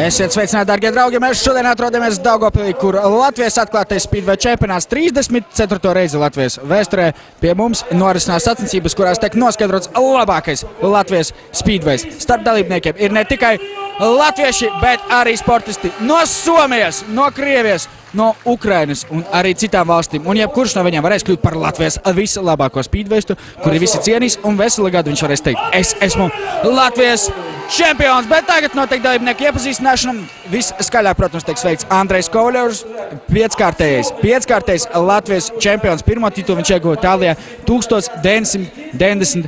Esiet sveicināti, darbie draugi! Mēs šodien atrodamies Daugavpilī, kur Latvijas atklātais Speedway čempionāts 34. reizi Latvijas vēsturē pie mums norisinās sacensības, kurās tiek noskaidrots labākais Latvijas Speedways. Starp dalībniekiem ir ne tikai latvieši, bet arī sportisti no Somijas, no Krievijas, no Ukrainas un arī citām valstīm. Un jebkurš no viņiem varēs kļūt par Latvijas vislabāko speedwaystu, kuri visi cienīs, un veselu gadu viņš varēs teikt, es esmu Latvijas čempions. Bet tagad notiek dalībnieku iepazīstināšana. Viskaļāk, protams, tiek sveikts Andrejs Kovaļovs, pieckārtējs Latvijas čempions. Pirmo titulu viņš ieguva Itālijā 1991.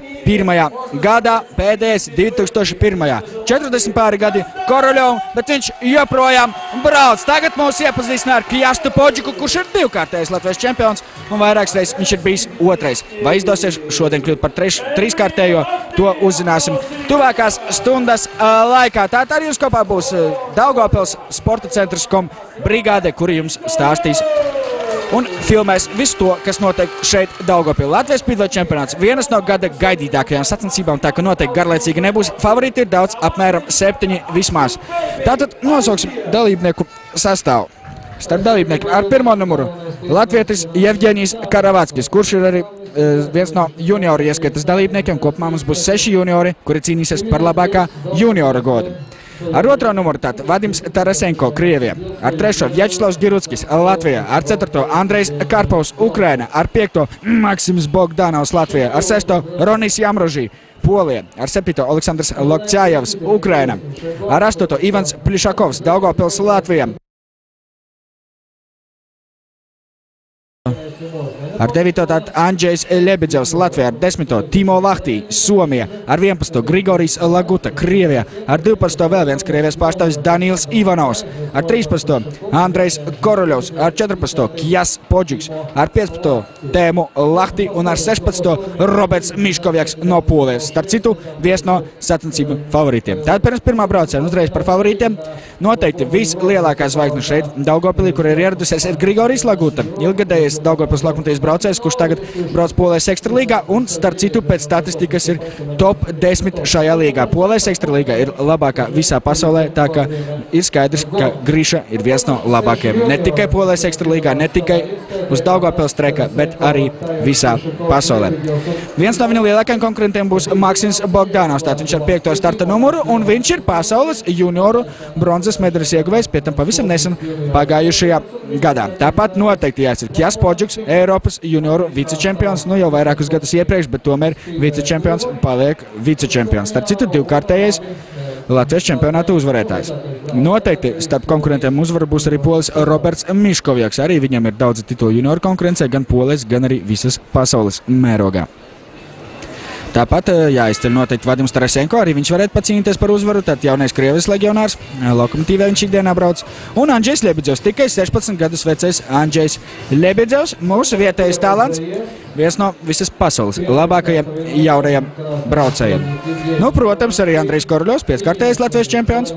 gadā, pēdējais 2001. 40 pāri gadi Kovaļovam, bet viņš joprojām brauc. Tagad mūs iepazīstina ar Kjastu Podžiku, kurš ir divkārtējs Latvijas čempions, un vairākas reizes viņš ir bijis otrais. Vai izdosies šodien kļūt par trīskārtējo, to uzzināsim tuvākās stundas laikā. Tātad arī jūs kopā būs Daugavpils sporta centrs.com brigāde, kuri jums stāstīs un filmēs visu to, kas notiek šeit Daugavpilī. Latvijas Speedway čempionāts vienas no gada gaidītākajām sacensībām, tā ka noteikti garlaicīgi nebūs. Favorīti ir daudz, apmēram 7 vismaz. Tātad nosauksim dalībnieku sastāvu. Starp dalībniekiem ar pirmo numuru latvietis Jevģenijs Karavāckis, kurš ir arī viens no junioru ieskaitas dalībniekiem. Kopumā mums būs 6 juniori, kuri cīnīsies par labākā juniora godu. Ar otro numuru tātad Vadims Tarasenko, Krievija. Ar trešo Vjačeslavs Giruckis, Latvijā. Ar ceturto Andrejs Karpovs, Ukraina. Ar piekto Maksims Bogdanovs, Latvijā. Ar sesto Ronis Jamrožī, Polija. Ar septīto Aleksandrs Lokķājevs, Ukraina. Ar astoto Ivans Plišakovs, Daugavpils, Latvijā. Ar 9. tātad Andžejs Ļebidzevs, Latvijā. Ar 10. Timo Lahtī, Somija. Ar 11. Grigorijs Laguta, Krievijā. Ar 12. vēl viens Krievijas pārstāvis Danils Ivanovs. Ar 13. Andrejs Kovaļovs. Ar 14. Kjas Podžiks. Ar 15. Tēmu Lahtī un ar 16. Roberts Miškovjaks no Polijas. Starp citu, viens no sacensību favorītiem. Tātad pirms pirmā brauciena uzreiz par favorītiem. Noteikti vislielākā zvaigzne šeit Daugavpilī, kur ir ieradusies, ir Grigorijs Laguta. Ilgadējais Daugavpils lokomotīvas braucējs, kurš tagad brauc Polijas ekstralīgā, un starp citu pēc statistikas ir top 10 šajā līgā. Polijas ekstralīgā ir labākā visā pasaulē, tā ka ir skaidrs, ka Griša ir viens no labākajiem. Ne tikai Polijas ekstralīgā, ne tikai uz Daugavpils treka, bet arī visā pasaulē. Viens no viņa lielākajiem konkurentiem būs Maksims Bogdanovs, tātad viņš ar 5. starta numuru, un viņš ir pasaules junioru bronzas medaļas ieguvējs, pie tam pavisam nesen pagājušajā gadā. Tāpat noteikti jāsaka Kjas Podžiks, Eiropas junioru vicečempions, nu jau vairākus gadus iepriekš, bet tomēr vicečempions paliek vicečempions. Starp citu, divkārtējais Latvijas čempionāta uzvarētājs. Noteikti starp konkurentiem uzvaru būs arī polis Roberts Miškovjaks. Arī viņam ir daudz titulu junioru konkurencē, gan polijas, gan arī visas pasaules mērogā. Tāpat jāizceļ noteikti Vadims Tarasenko, arī viņš varētu pacīnīties par uzvaru, tad jaunais Krievijas legionārs, lokomotīvē viņš ikdienā brauc. Un Andžejs Ļebidzevs, tikai 16 gadus vecais Andžejs Ļebidzevs, mūsu vietējais talants, viens no visas pasaules labākajiem jaunajiem braucējiem. Nu, protams, arī Andrejs Kovaļovs, pieckārtējais Latvijas čempions.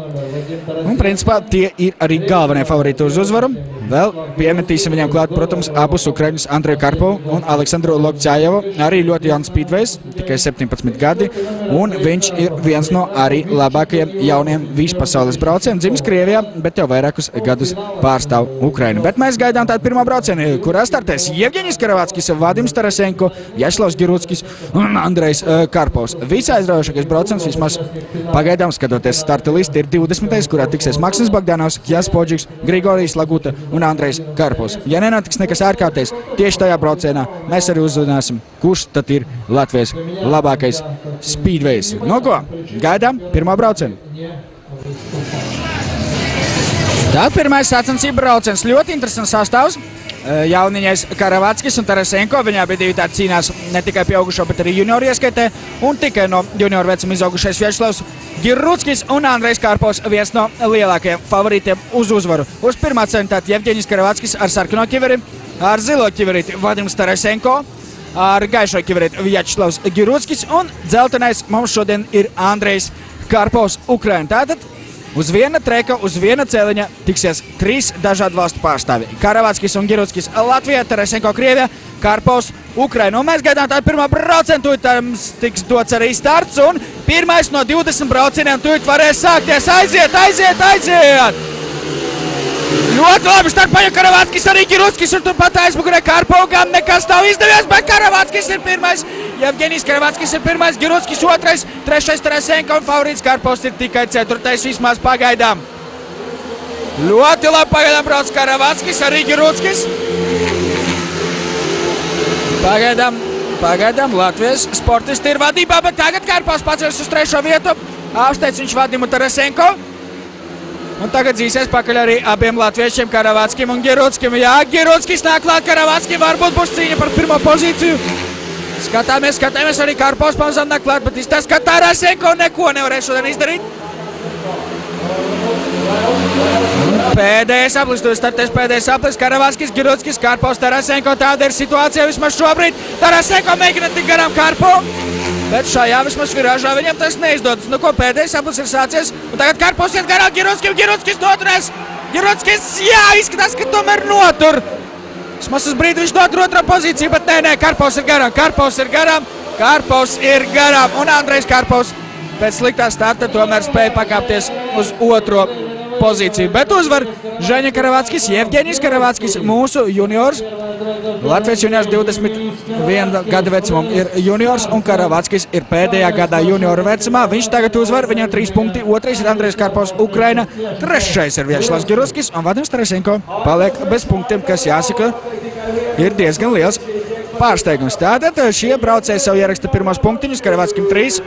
Un, principā, tie ir arī galvenie favorīti uz uzvaru. Vēl piemetīsim viņam klāt, protams, abus Ukraiņus Andreju Karpovu un Aleksandru Lokķājevu. Arī ļoti jauns speedways, tikai 17 gadi. Un viņš ir viens no arī labākajiem jauniem vispasaules braucējiem. Dzimis Krievijā, bet jau vairākus gadus pārstāv Ukrainu. Bet mēs gaidām tādu pirmo braucienu, kurā startēs Jevģenijs Karavāckis, Vadims Tarasenko, Vjačeslavs Giruckis un Andrejs Karpovs. Visā aizraujošākais brauciens, vismaz pagaidām skatoties starta listi, ir 20. kurā tiksies Maksims Bogdanovs, Kjas Podžiks, Grigorijs Laguta un Andrejs Karpovs. Ja nenotiks nekas ārkārtējs, tieši tajā braucienā mēs arī uzzināsim, kurš tad ir Latvijas labākais speedways. No ko? Gaidām pirmā braucienu. Tā pirmais sacensību brauciens. Ļoti interesants sastāvs. Jauniņais Karavāckis un Tarasenko. Viņā bija divi tādi cīnās ne tikai pieaugušo, bet arī junioru ieskaitē. Un tikai no junioru vecuma izaugušais Vjačeslavs Giruckis un Andrejs Karpovs, viens no lielākajiem favorītiem uz uzvaru. Uz pirmā cena tātad Jevģenijs Karavāckis ar sarkano ķiveri, ar zilo ķiverīti Vadims Tarasenko, ar gaišo ķiverīti Vjačeslavs Giruckis un dzeltenais mums šodien ir Andrejs Karpovs, Ukraina. Tātad uz viena treka, uz viena celiņa tiksies 3 dažādu valstu pārstāvi. Karavāckis un Giruckis Latvijā, Tarasenko Krievijā, Karpovs Ukraina. Un mēs gaidām tādu pirmā braucienu, tam tiks dots arī starts un Pirmais no 20 braucieniem tūlīt varēs sākties. Aiziet! Ļoti labi starpaņa Karavatskis, arī Giruckis un turpat aizmugurē Karpovgam nekas nav izdevies, bet Karavatskis ir pirmais. Jevgenijs Karavatskis ir pirmais, Giruckis otrais, trešais Tarasenko un favorīts Karpovs ir tikai ceturtais vismaz pagaidām. Ļoti labi pagaidām brauc Karavatskis, arī Giruckis. Pagaidām Latvijas sportisti ir vadībā, bet tagad Karpovs paceļas uz trešo vietu. Apsteidz viņš vadījumu Tarasenko. Un tagad dzīsies pakaļ arī abiem latviešiem, Karavatskim un Giruckim. Jā, Giruckis nāk klāt, Karavatskim varbūt būs cīņa par pirmo pozīciju. Skatāmies, arī Karpovs pamazām nāk klāt, bet izstāst, ka Tarasenko neko nevarēs šodien izdarīt. Pēdējais aplis, tu startēs pēdējais aplis, Karavatskis, Giruckis, Karpovs, Tarasenko. Tāda ir situācija vismaz šobrīd. Tarasenko mēģina tik garām Karpovu. Bet šajā vismaz virāžā viņam tas neizdodas. Nu ko, pēdējais aplis ir sācies. Un tagad Karpovs iet garām Giruckim. Giruckis noturēs. Giruckis, jā, izskatās, ka tomēr notur. Vismaz uz brīdi viņš notur otrā pozīciju, bet nē, Karpovs ir garām. Un Andrejs Karpovs pēc sliktā starta tomēr spēja pakāpties uz otro pozīciju. Bet uzvar Ženja Karavatskis, Jevgenijs Karavatskis, mūsu juniors. Latvijas juniors 21 gada vecumam ir juniors un Karavatskis ir pēdējā gadā junioru vecumā. Viņš tagad uzvar, viņam 3 punkti, otrais ir Andrejs Karpovs, Ukraina, trešais ir Viešlavs Giruckis un Vadims Tarasenko paliek bez punktiem, kas jāsaka ir diezgan liels pārsteigums. Tātad šie braucēji savu ieraksta pirmos punktiņus, Karavatskim 3,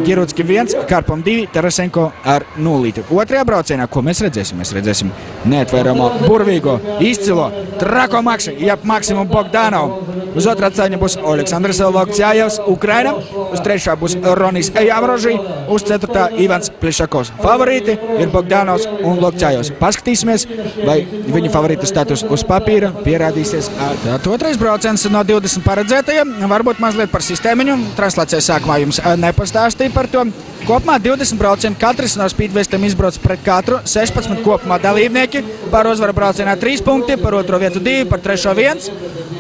Giruckim 1, Karpovam 2, Tarasenko ar 0. Otrajā braucienā, ko mēs redzēsim? Mēs redzēsim neatvairamo, burvīgo, izcilo, trako Maksimu Bogdanovu. Uz otrā ceļa būs Oleksandrs Lokcājevs, Ukraina, uz trešā būs Ronis Jamrožī, uz ceturtā Ivans Plišakovs. Favorīti ir Bogdanovs un Lokcājevs. Paskatīsimies, vai viņa favorīta status uz papīra pierādīsies. Tātad otrais brauciens no 20 paredzētajiem, varbūt mazliet par sistēmiņu. Translācijas sākumā jums nepastāstīja par to. Kopumā 20 braucieni, katrs no speedwestam izbrauc pret katru, 16 kopumā dalībnieki, par uzvaru braucienā 3 punkti, par otro vietu 2, par trešo 1.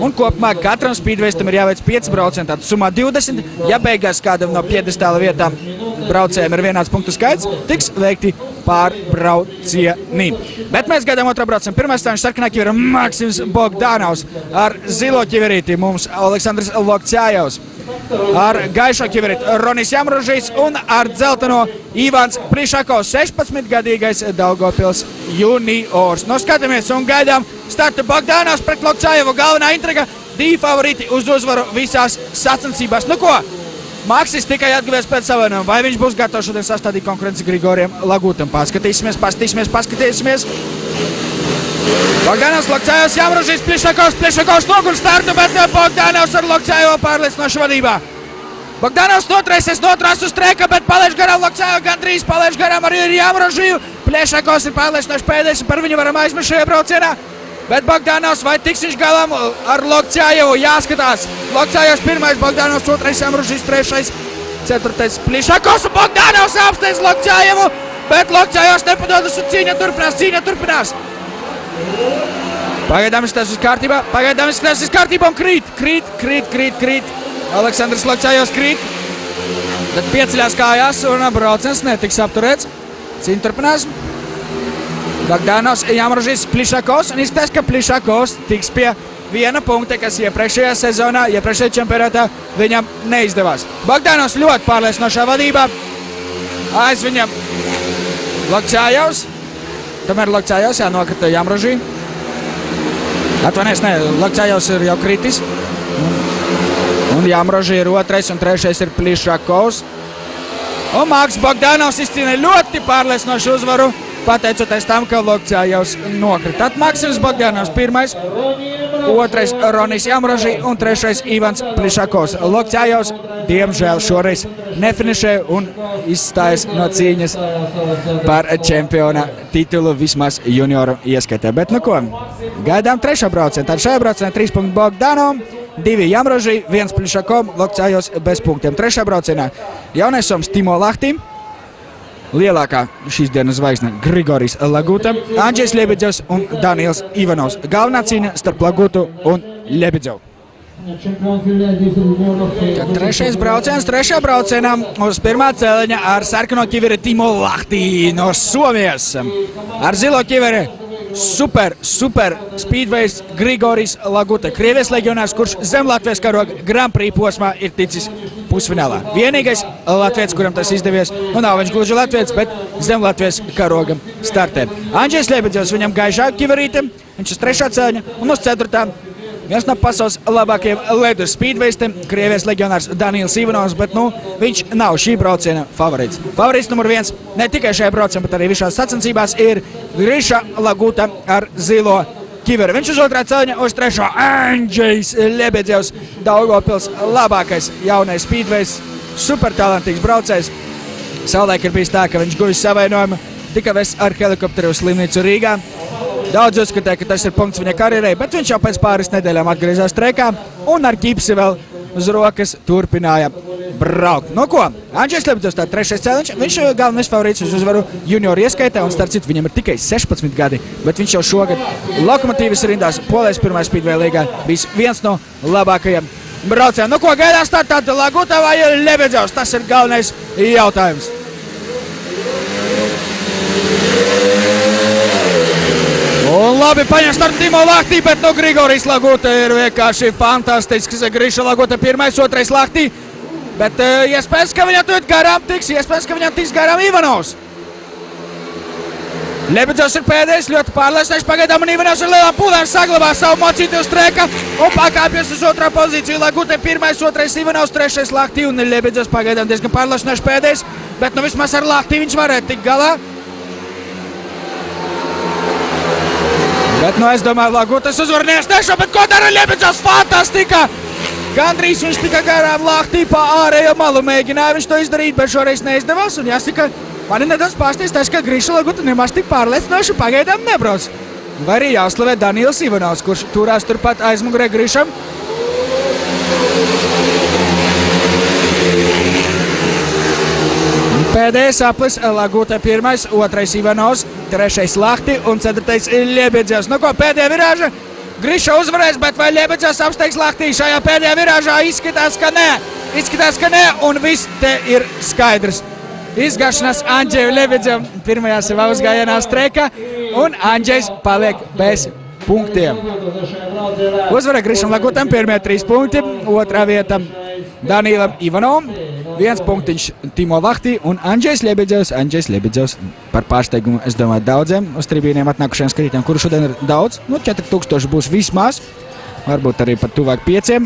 Un kopumā katram speedwestam ir jāveic 5 braucieni, tātad sumā 20. Ja beigās kādam no piedestāla vietām braucējiem ir vienāds punktu skaits, tiks veikti pārbraucieni. Bet mēs gaidām otrā braucienu. Pirmais stāvs sarkanā ķivera Maksims Bogdanovs, ar zilo ķiverīti mums Oleksandrs Lokcājevs, ar gaišo ķiverīti Ronis Jamrožīs un ar dzelteno Ivans Plišakovs, 16-gadīgais Daugavpils juniors. No skatāmies un gaidām startu Bogdanovs pret Lokcājevu. Galvenā intriga – 2 favorīti uz uzvaru visās sacensībās. Nu ko? Maksis tikai atguvies pēc savainojuma. Vai viņš būs gatavs šodien sastādīt konkurenci Grigorijam Lagutam? Paskatīsimies. Bogdanovs, Lokcājevs, Jamrožīs, Plišakovs noguļ startu, bet Bogdanovs ar Lokcājevu pārliecinoši vadībā. Bogdanovs noturās uz treka, bet palaiž garām Lokcājevu, gandrīz palaiž garām arī Jamrožiju. Plišakovs ir pārliecinoši pēdējais, un par viņu varam aizmirst šajā braucienā. Bet Bogdanovs, vai tiks viņš galām ar Lokcājevu? Jāskatās. Lokcājevs pirmais, Bogdanovs otrais, Jamrožīs trešais, ceturtais Plišakovs un Bogdanovs apsteidz Lokcājevu, bet Lokcājevs nepadodas un cīņa turpinās. Pagaidām izskatās uz kārtībā un krīt. Aleksandrs Lokcājevs krīt. Tad pieceļās kājās un brauciens netiks apturēts. Cīņa turpinās. Bogdanovs, Jamrožīs, Plišakovs, un izskatās, ka Plišakovs tiks pie 1 punkta, kas iepriekšējā sezonā, iepriekšējā čempionātā viņam neizdevās. Bogdanovs ļoti pārliecinošā vadībā. Aiz viņam Lokcājevs. Tomēr Lokcājevs jānokrita Jamrožī. Lokcājevs ir jau kritis. Un Jamrožī ir otrais un trešais ir Plišakovs. Un Maks Bogdanovs izcīnīja ļoti pārliecinošu uzvaru, pateicoties tam, ka Lokcājevs nokrita. Tad Maksims Bogdanovs pirmais, otrais Ronis Jamrožī un trešais Ivans Plišakovs. Lokcājevs, diemžēl, šoreiz nefinišē un izstājas no cīņas par čempiona titulu vismaz junioru ieskaitē. Bet nu ko, gaidām trešo braucienu. Tad šajā braucienā 3 punkti Bogdanovam, 2 Jamrožī, 1 Plišakovam, Lokcājevs bez punktiem. Trešā braucienā jaunais soms Timo Lahti, lielākā šīs dienas zvaigzne Grigorijs Laguta, Andžejs Ļebedevs un Daniils Ivanovs. Galvenā cīņa starp Lagutu un Ļebedzevu. Trešais brauciens, trešā braucienā uz pirmā celiņa ar sarkano ķiveri Timo Lahti no Somijas. Ar zilo ķiveri super speedways Grigorijs Laguta, Krievijas leģionārs, kurš zem Latvijas karoga Grand Prix posmā ir ticis pusfinālā. Vienīgais latvietis, kuram tas izdevies, nav viņš gluži latvietis, bet zem Latvijas karoga startē. Andžejs Ļebedevs, viņam gaišāk ķiverīte, viņš uz trešā celiņa un uz ceturtā. Viens no pasaules labākajiem ledu speedwaystiem, Krievijas leģionārs Danils Ivanovs, bet viņš nav šī brauciena favorīts. Favorīts numur 1 ne tikai šajā braucienā, bet arī visās sacensībās ir Grisha Laguta ar zilo ķiveri. Viņš uz otrā celiņa, uz trešo Andžejs Ļebedevs, Daugavpils labākais jaunais speedways, super talantīgs braucējs. Savulaik ir bijis tā, ka viņš guvis savainojumu, tika vests ar helikopteru uz slimnīcu Rīgā. Daudz uzskatīja, ka tas ir punkts viņa karjerai, bet viņš jau pēc pāris nedēļām atgriezās trekā un ar ķipsi vēl uz rokas turpināja braukt. Nu ko, Andžejs Ļebedevs, tā trešais celiņš, viņš galvenais favorīts uz uzvaru junioru ieskaitē, un starp citu viņam ir tikai 16 gadi, bet viņš jau šogad Lokomotīvas rindās Polijas pirmais speedway līgā bijis viens no labākajiem braucējiem. Nu ko, gaidās startāt Laguta vai Ļebedevs? Tas ir galvenais jautājums. Un labi, paņem startu Timo Lahti, bet Grigorijs Laguta ir vienkārši fantastisks. Grisha Laguta pirmais, otrais Lahti, bet iespējams, ka viņam tur garām tiks, iespējams, ka viņam tiks garām Ivanovs. Ļebedevs ir pēdējais, ļoti pārliecināts pagaidām, un Ivanovs ar lielām pūlēm saglabā savu mocīti uz treka un pakāpjas uz otrā pozīciju. Laguta pirmais, otrais Ivanovs, trešais Lahti, un Ļebedevs pagaidām diezgan pārliecināts pēdējais, bet vismaz ar Lahti viņš varētu tikt galā. Bet, es domāju, Lagutas uzvarnieks nešo, bet ko dara Ļebedevs? Fantastika! Gandrīz viņš tika garām Lahti pa ārējo malu, mēģināja viņš to izdarīt, bet šoreiz neizdevās, un jāsaka, mani nedaudz pārsteidz tas, ka Grisha Laguta nemaz tik pārliecinoši pagaidām nebrauc. Vai arī jāslavē Danils Ivanovs, kurš turās turpat aizmugurē Grisham. Pēdējais aplis Laguta pirmais, otrais Ivanovs, trešais Lahti un ceturtais Ļebedevs. Nu ko, pēdējā virāža Grisha uzvarēs, bet vai Ļebedevs apsteigs Lahti šajā pēdējā virāžā? Izskatās, ka nē. Izskatās, ka nē, un viss te ir skaidrs. Izgašanās Andžeju Ļebedevam pirmajā savā uzgājienā streka, un Andžejs paliek bez punktiem. Uzvarē Grisham Lagutam pirmie 3 punkti, otrā vieta Danilam Ivanovam, 1 punktiņš Timo Lahti un Andžejs Ļebedevs par pārsteigumu, es domāju, daudziem uz tribīniem atnākušiem skatītājiem, kuru šodien ir daudz, 4000 būs vismaz, varbūt arī pat tuvāk 5.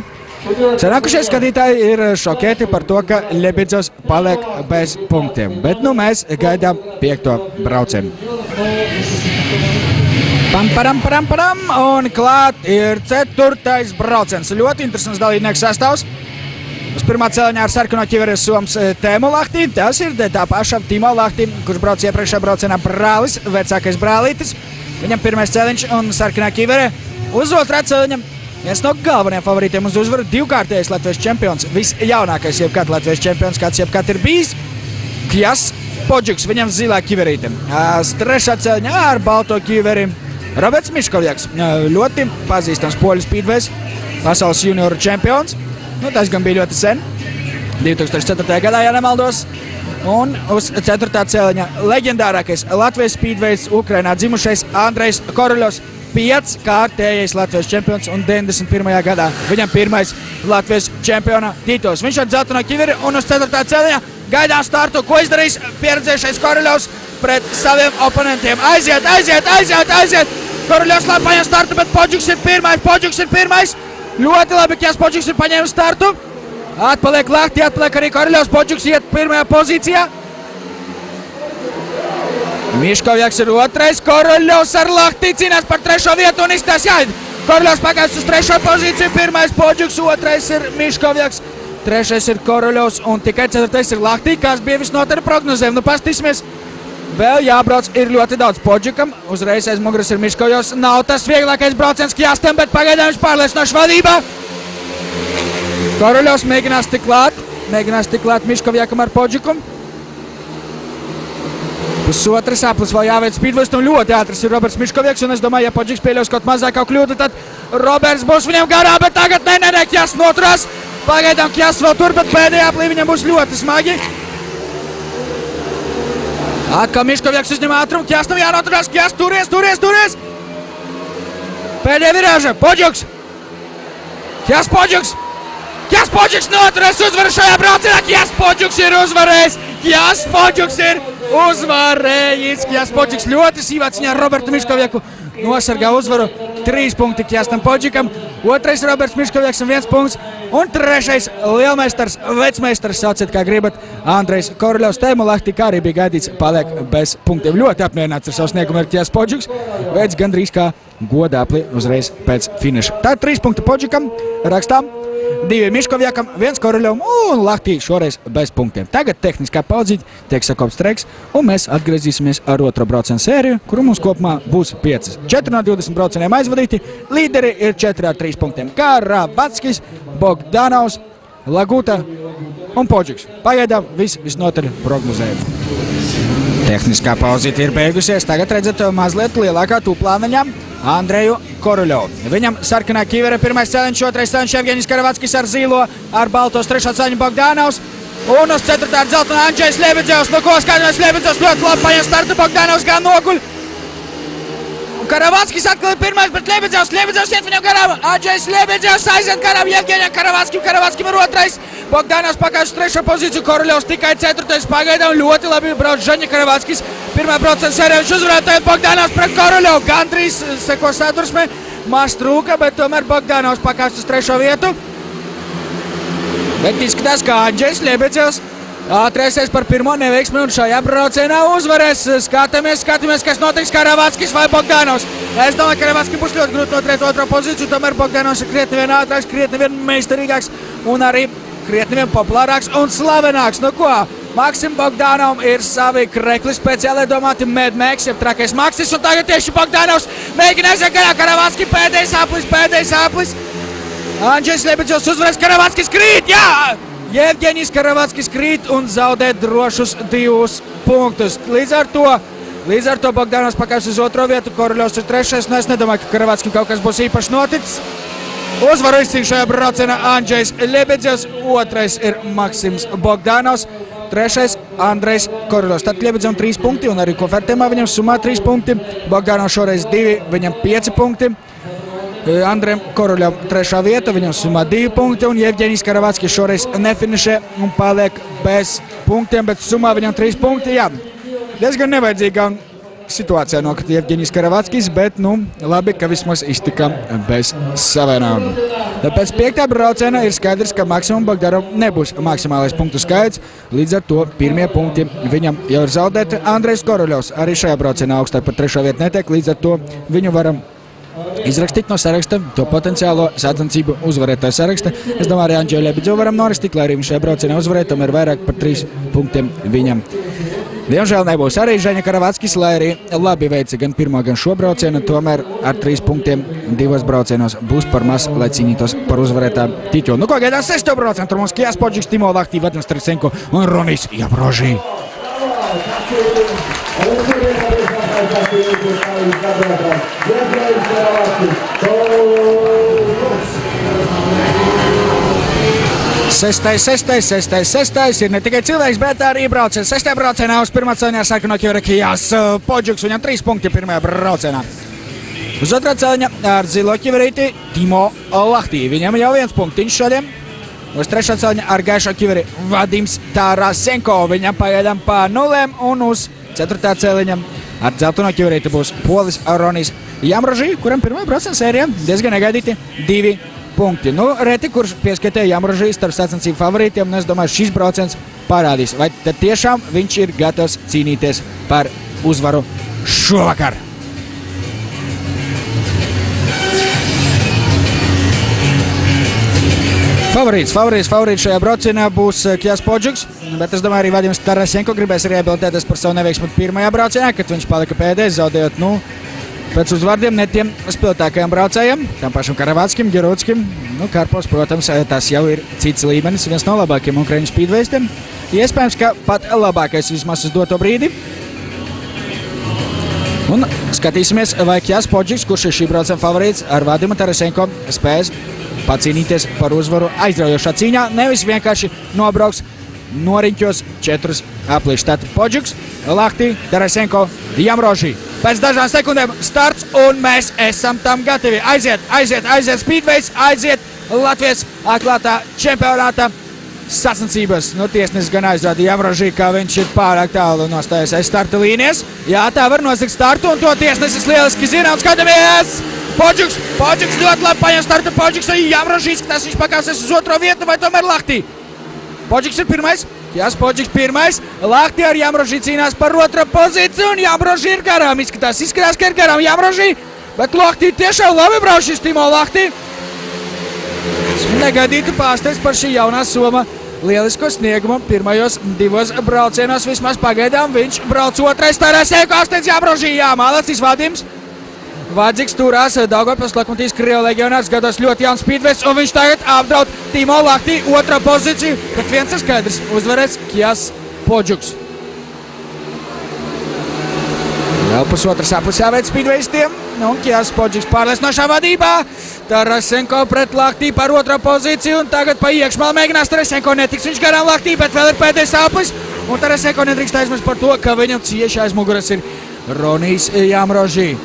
Sanākušie skatītāji ir šokēti par to, ka Ļebedevs paliek bez punktiem, bet mēs gaidām 5. braucienu. Param, un klāt ir 4. brauciens. Ļoti interesants dalībnieks sastāvs. Uz pirmā celiņā ar sarkano ķiveri Soms Timo Lahti. Tas ir tā paša Timo Lahti, kurš brauc iepriekšējā braucienā brālis, vecākais brālītis. Viņam pirmais celiņš un sarkanā ķiveri. Uz otrā celiņa viens no galvenajiem favorītiem uz uzvaru, divkārtējais Latvijas čempions, visjaunākais jebkad Latvijas čempions, kāds jebkad ir bijis, Kjas Podžuks, viņam zilā ķiverīte. Trešā celiņā ar balto ķiveri Roberts Miškovjaks, ļoti pazīstams poļu speedways, pasaules junioru čempions. Tas gan bija ļoti sen, 2004. gadā, ja nemaldos. Un uz 4. celiņa leģendārākais Latvijas speedways Ukrainā dzimušais Andrejs Koruļovs, 5-kārtējais Latvijas čempions, un 91. gadā viņam pirmais Latvijas čempiona tituls. Viņš ar dzelteno ķiveri un uz 4. celiņa gaidām startu, ko izdarīs pieredzējušais Koruļovs pret saviem oponentiem. Aiziet! Koruļovs labi paņem startu, bet Podžuks ir pirmais. Ļoti labi, Kjas Podžuks ir paņēmis startu. Atpaliek Lahti, atpaliek arī Koruļovs. Podžuks iet pirmajā pozīcijā. Miškovjaks ir otrais. Koruļovs ar Lahti cīnās par 3. vietu un izstās jāid. Koruļovs pagājis uz 3. pozīciju. Pirmais Podžuks, otrais ir Miškovjaks. 3. ir Koruļovs un tikai 4. ir Lahti, kas bija visnotaļ prognozēm. Pastīsimies. Vēl jābrauc ir ļoti daudz Podžukam. Uzreiz aiz muguras ir Miškovjovs. Nav tas vieglākais brauciens Kjastam, bet pagaidām viņš pārliecinoši vadībā. Koruļovs mēģinās tik klāt Miškovjakam ar Podžuku. Pusotras aplis vēl jāveic speedways, un ļoti ātrs ir Roberts Miškovjaks, un es domāju, ja Podžuks pieļaus kaut mazākā kļūdu, tad Roberts būs viņam garā, bet tagad ne, Kjas noturās. Pagaidām Kjas vēl tur, bet pēdējā aplī viņam būs ļoti smagi. Atkal Miškovieks uzņem ātrumu, Kjas nav jānoturās, Kjas turies. Pēdējā virāža, Poģuks. Kjas Poģuks noturās, uzvar šajā braucienā, Kjas Poģuks ir uzvarējis. Kjas Poģuks ļoti sīvā ciņā Robertu Miškovieku nosargā uzvaru. 3 punkti Kjastam Poģukam, 2. Roberts Miškovieks un 1 punkts. Un 3. lielmeistars, vecmeistars, sauciet kā gribat, Andrejs Koruļovs. Timolahti, kā arī bija gaidīts, paliek bez punktiem. Ļoti apmierināts ar savu sniegumu ir Kjas Poģuks. Veids gandrīz kā godāpli uzreiz pēc finiša. Tā 3 punkti Poģukam, rakstām. 2 Miškoviekam, 1 Koruļovam un Lahtī šoreiz bez punktiem. Tagad tehniskā paudzīte, tiek sakopts streiks, un mēs atgriezīsimies ar otro braucienu sēriju, kuru mums kopumā būs 5. 4 no 20 braucieniem aizvadīti. Līderi ir 4 ar 3 punktiem. Karavatskis, Bogdanovs, Laguta un Poģuks. Pagaidām visnotaļ prognozējumi. Tehniskā pauzīte ir beigusies. Tagad redzat mazliet lielākā tūplānaņā Andreju Koruļovu. Viņam sarkanā kivere, 1. cēliņš, 2. cēliņš Evgeņijs Karavatskis ar zilo, ar baltos 3. cēliņu Bogdanovs. Un uz 4. ar dzeltenu Andžejs Ļebidzevs. Nu ko skaidrs, Ļebidzevs ļoti labi paņem startu, Bogdanovs gan noguļ. Karavatskis atkal ir 1. bet Ļebidzevs iet viņam garām. Andžejs Ļebidzevs aiziet garām Evgeņijam Karavatskim ir 2. Bogdanovs pakāpjas 3. pozīciju, Koruļovs tikai 4. Pagaidām ļoti labi brauc Žaņa Karavatskis. 1. brauciena sērijā viņš uzvarēja, tagad Bogdanovs pret Koruļovu. Gandrīz seko sadursmē, maz trūka, bet tomēr Bogdanovs pakāpjas uz 3. vietu. Bet izskatās, ka Andžejs Ļebidzevs ātrēsies par 1. neveiksmi un šajā braucienā uzvarēs. Skatāmies, kas notiks, Karavatskis vai Bogdanovs. Es domāju, ka Karavatskis būs ļoti grūti noturēt 2. pozīciju, tomēr Bogdanovs ir krietni vien ātrāks, krietni vien meistarīgāks un arī krietni vien populārāks un slavenāks. Nu ko, Maksim Bogdanovam ir savi krekli speciāli domāti Mad Max, jeb trakais Maksis, un tagad tieši Bogdanovs mēģina aiziet garā Karavatski, pēdējais aplis. Andžejs Ļebidzevs uzvarēs, Karavatskis krīt, jā! Evgeņijs Karavatskis krīt un zaudē drošus 2 punktus. Līdz ar to Bogdanovs pakāpjas uz 2. vietu, Koruļovs ir 3. Un es nedomāju, ka Karavatskim kaut kas būs īpaši noticis. Uzvaru izcīņ šajā braucienā Andžejs Ļebidzevs, 2. ir Maksims Bogdanovs, 3. Andrejs Koruļovs. Tad Ļebidzevam 3 punkti un arī kofertēmā viņam sumā 3 punkti. Bogdanovs šoreiz 2, viņam 5 punkti. Andrejam Koruļovam 3. vieta, viņam sumā 2 punkti, un Evgeņijs Karavatskis šoreiz nefinišē un paliek bez punktiem, bet sumā viņam 3 punkti. Jā, diezgan nevajadzīgā situācijā nokrita Evgeņijs Karavatskis, bet, labi, ka vismaz iztika bez savienām. Pēc 5. brauciena ir skaidrs, ka Maksimam Bogdanovam nebūs maksimālais punktu skaits, līdz ar to pirmie punkti viņam jau ir zaudēti. Andrejs Koruļovs arī šajā braucienā augstāk par 3. vietu netiek, līdz ar to viņu varam izrakstīt no saraksta to potenciālo sacensību uzvarētāju saraksta. Es domāju, arī Andžeju Ļebidzevu varam noristīt, lai arī viņš šajā braucienā uzvarētu, tomēr vairāk par 3 punktiem viņam. Diemžēl nebūs arī Žaņa Karavatskis, lai arī labi veica gan pirmo, gan šo braucienu, tomēr ar 3 punktiem 2 braucienos būs par maz, lai cīnītos par uzvarētāju titulu. Nu ko, gaidām 6. braucienu, tur mums Kjas Poģuks, Timolahti, Vadams Tarasenko un Ronis Javrožī. Sestais ir ne tikai cilvēks, bet arī brauciens. 6. braucienā uz 1. cēliņā sarkano kiveri Kjas Poģuks, viņam 3 punkti 1. braucienā. Uz 2. cēliņa ar zilo kiverīti Timolahti, viņam jau 1 punktiņš šodien. Uz 3. cēliņa ar gaišo kiveri Vadims Tarasenko, viņam pagaidām pa 0, un uz 4. cēliņa ar dzelteno kiverīti būs polis Ronis Javrožī, kuram 1. brauciena sērijā diezgan negaidīti 2 punkti. Reti, kurš pieskatīja Javrožī starp sacensību favorītiem, un es domāju, šis brauciens parādīs, vai tad tiešām viņš ir gatavs cīnīties par uzvaru šovakar. Favorīts šajā braucienā būs Kjas Poģuks, bet es domāju, arī Vadims Tarasenko gribēs rehabilitēties par savu neveiksmu 1. braucienā, kad viņš palika pēdējais, zaudējot, pēc uzvārdiem ne tiem spilgtākajiem braucējiem, tam pašam Karavatskim, Gerutskim, Karpovs, protams, tas jau ir cits līmenis, viens no labākajiem Ukraiņu spīdveistiem. Iespējams, ka pat labākais vismaz uz doto brīdi. Un Skatīsimies, vai Kjas Podžiks, kurš ir šī brauciena favorīts, ar Vadimu Tarasenko spējas pacīnīties par uzvaru aizraujošā cīņā. Nevis vienkārši nobrauks noriņķos 4 aplīšus. Tātad Podžiks, Lahti, Tarasenko, Jamrožī. Pēc dažām sekundēm starts un mēs esam tam gatavi. Aiziet Speedways, aiziet Latvijas atklātā čempionāta sacensības. Tiesnesis gan aizrāda Jamrožī, ka viņš ir pārāk tālu nostājies aiz starta līnijas. Jā, tā var nosakt startu un to tiesnesis lieliski zina un skatāmies! Podžiks ļoti labi paņem startu. Podžiks un Jamrožī skatās, viņš pakāsies uz otro vietu vai tomēr Lahti. Podžiks ir pirmais. Kjas Podžiks pirmais. Lahti ar Jamrožī cīnās par otro pozīciju un Jamrožī ir garām. Izskatās, ka ir garām Jamrožī, bet Lahti tiešām labi brauc šis Timo Lahti. Negaidītu pārsteigts par šī jaunā Soma lielisko sniegumu pirmajos 2 braucienos. Vismaz pagaidām viņš brauc otrais. Tarasenko asteidz Jamrožī. Jā, mālācis Vadims. Vadzīgs turās Daugavpils Lokomotīvs Krievu leģionārs, gados ļoti jauns Speedways, un viņš tagad apdraud Timo Lahti otrā pozīciju, bet viens ir skaidrs, uzvarēs Kjas Podžiks. Vēl pusotras aplis jāveic Speedwaystiem, un Kjas Podžiks pārliecinošā vadībā. Tarasenko pret Lahti par otro pozīciju, un tagad pa iekšmalu mēģinās Tarasenko netiks viņš garām Lahti, bet vēl ir pēdējais aplis, un Tarasenko nedrīkst aizmirst par to, ka viņam cieši aiz muguras ir Ronijs Jamrožī.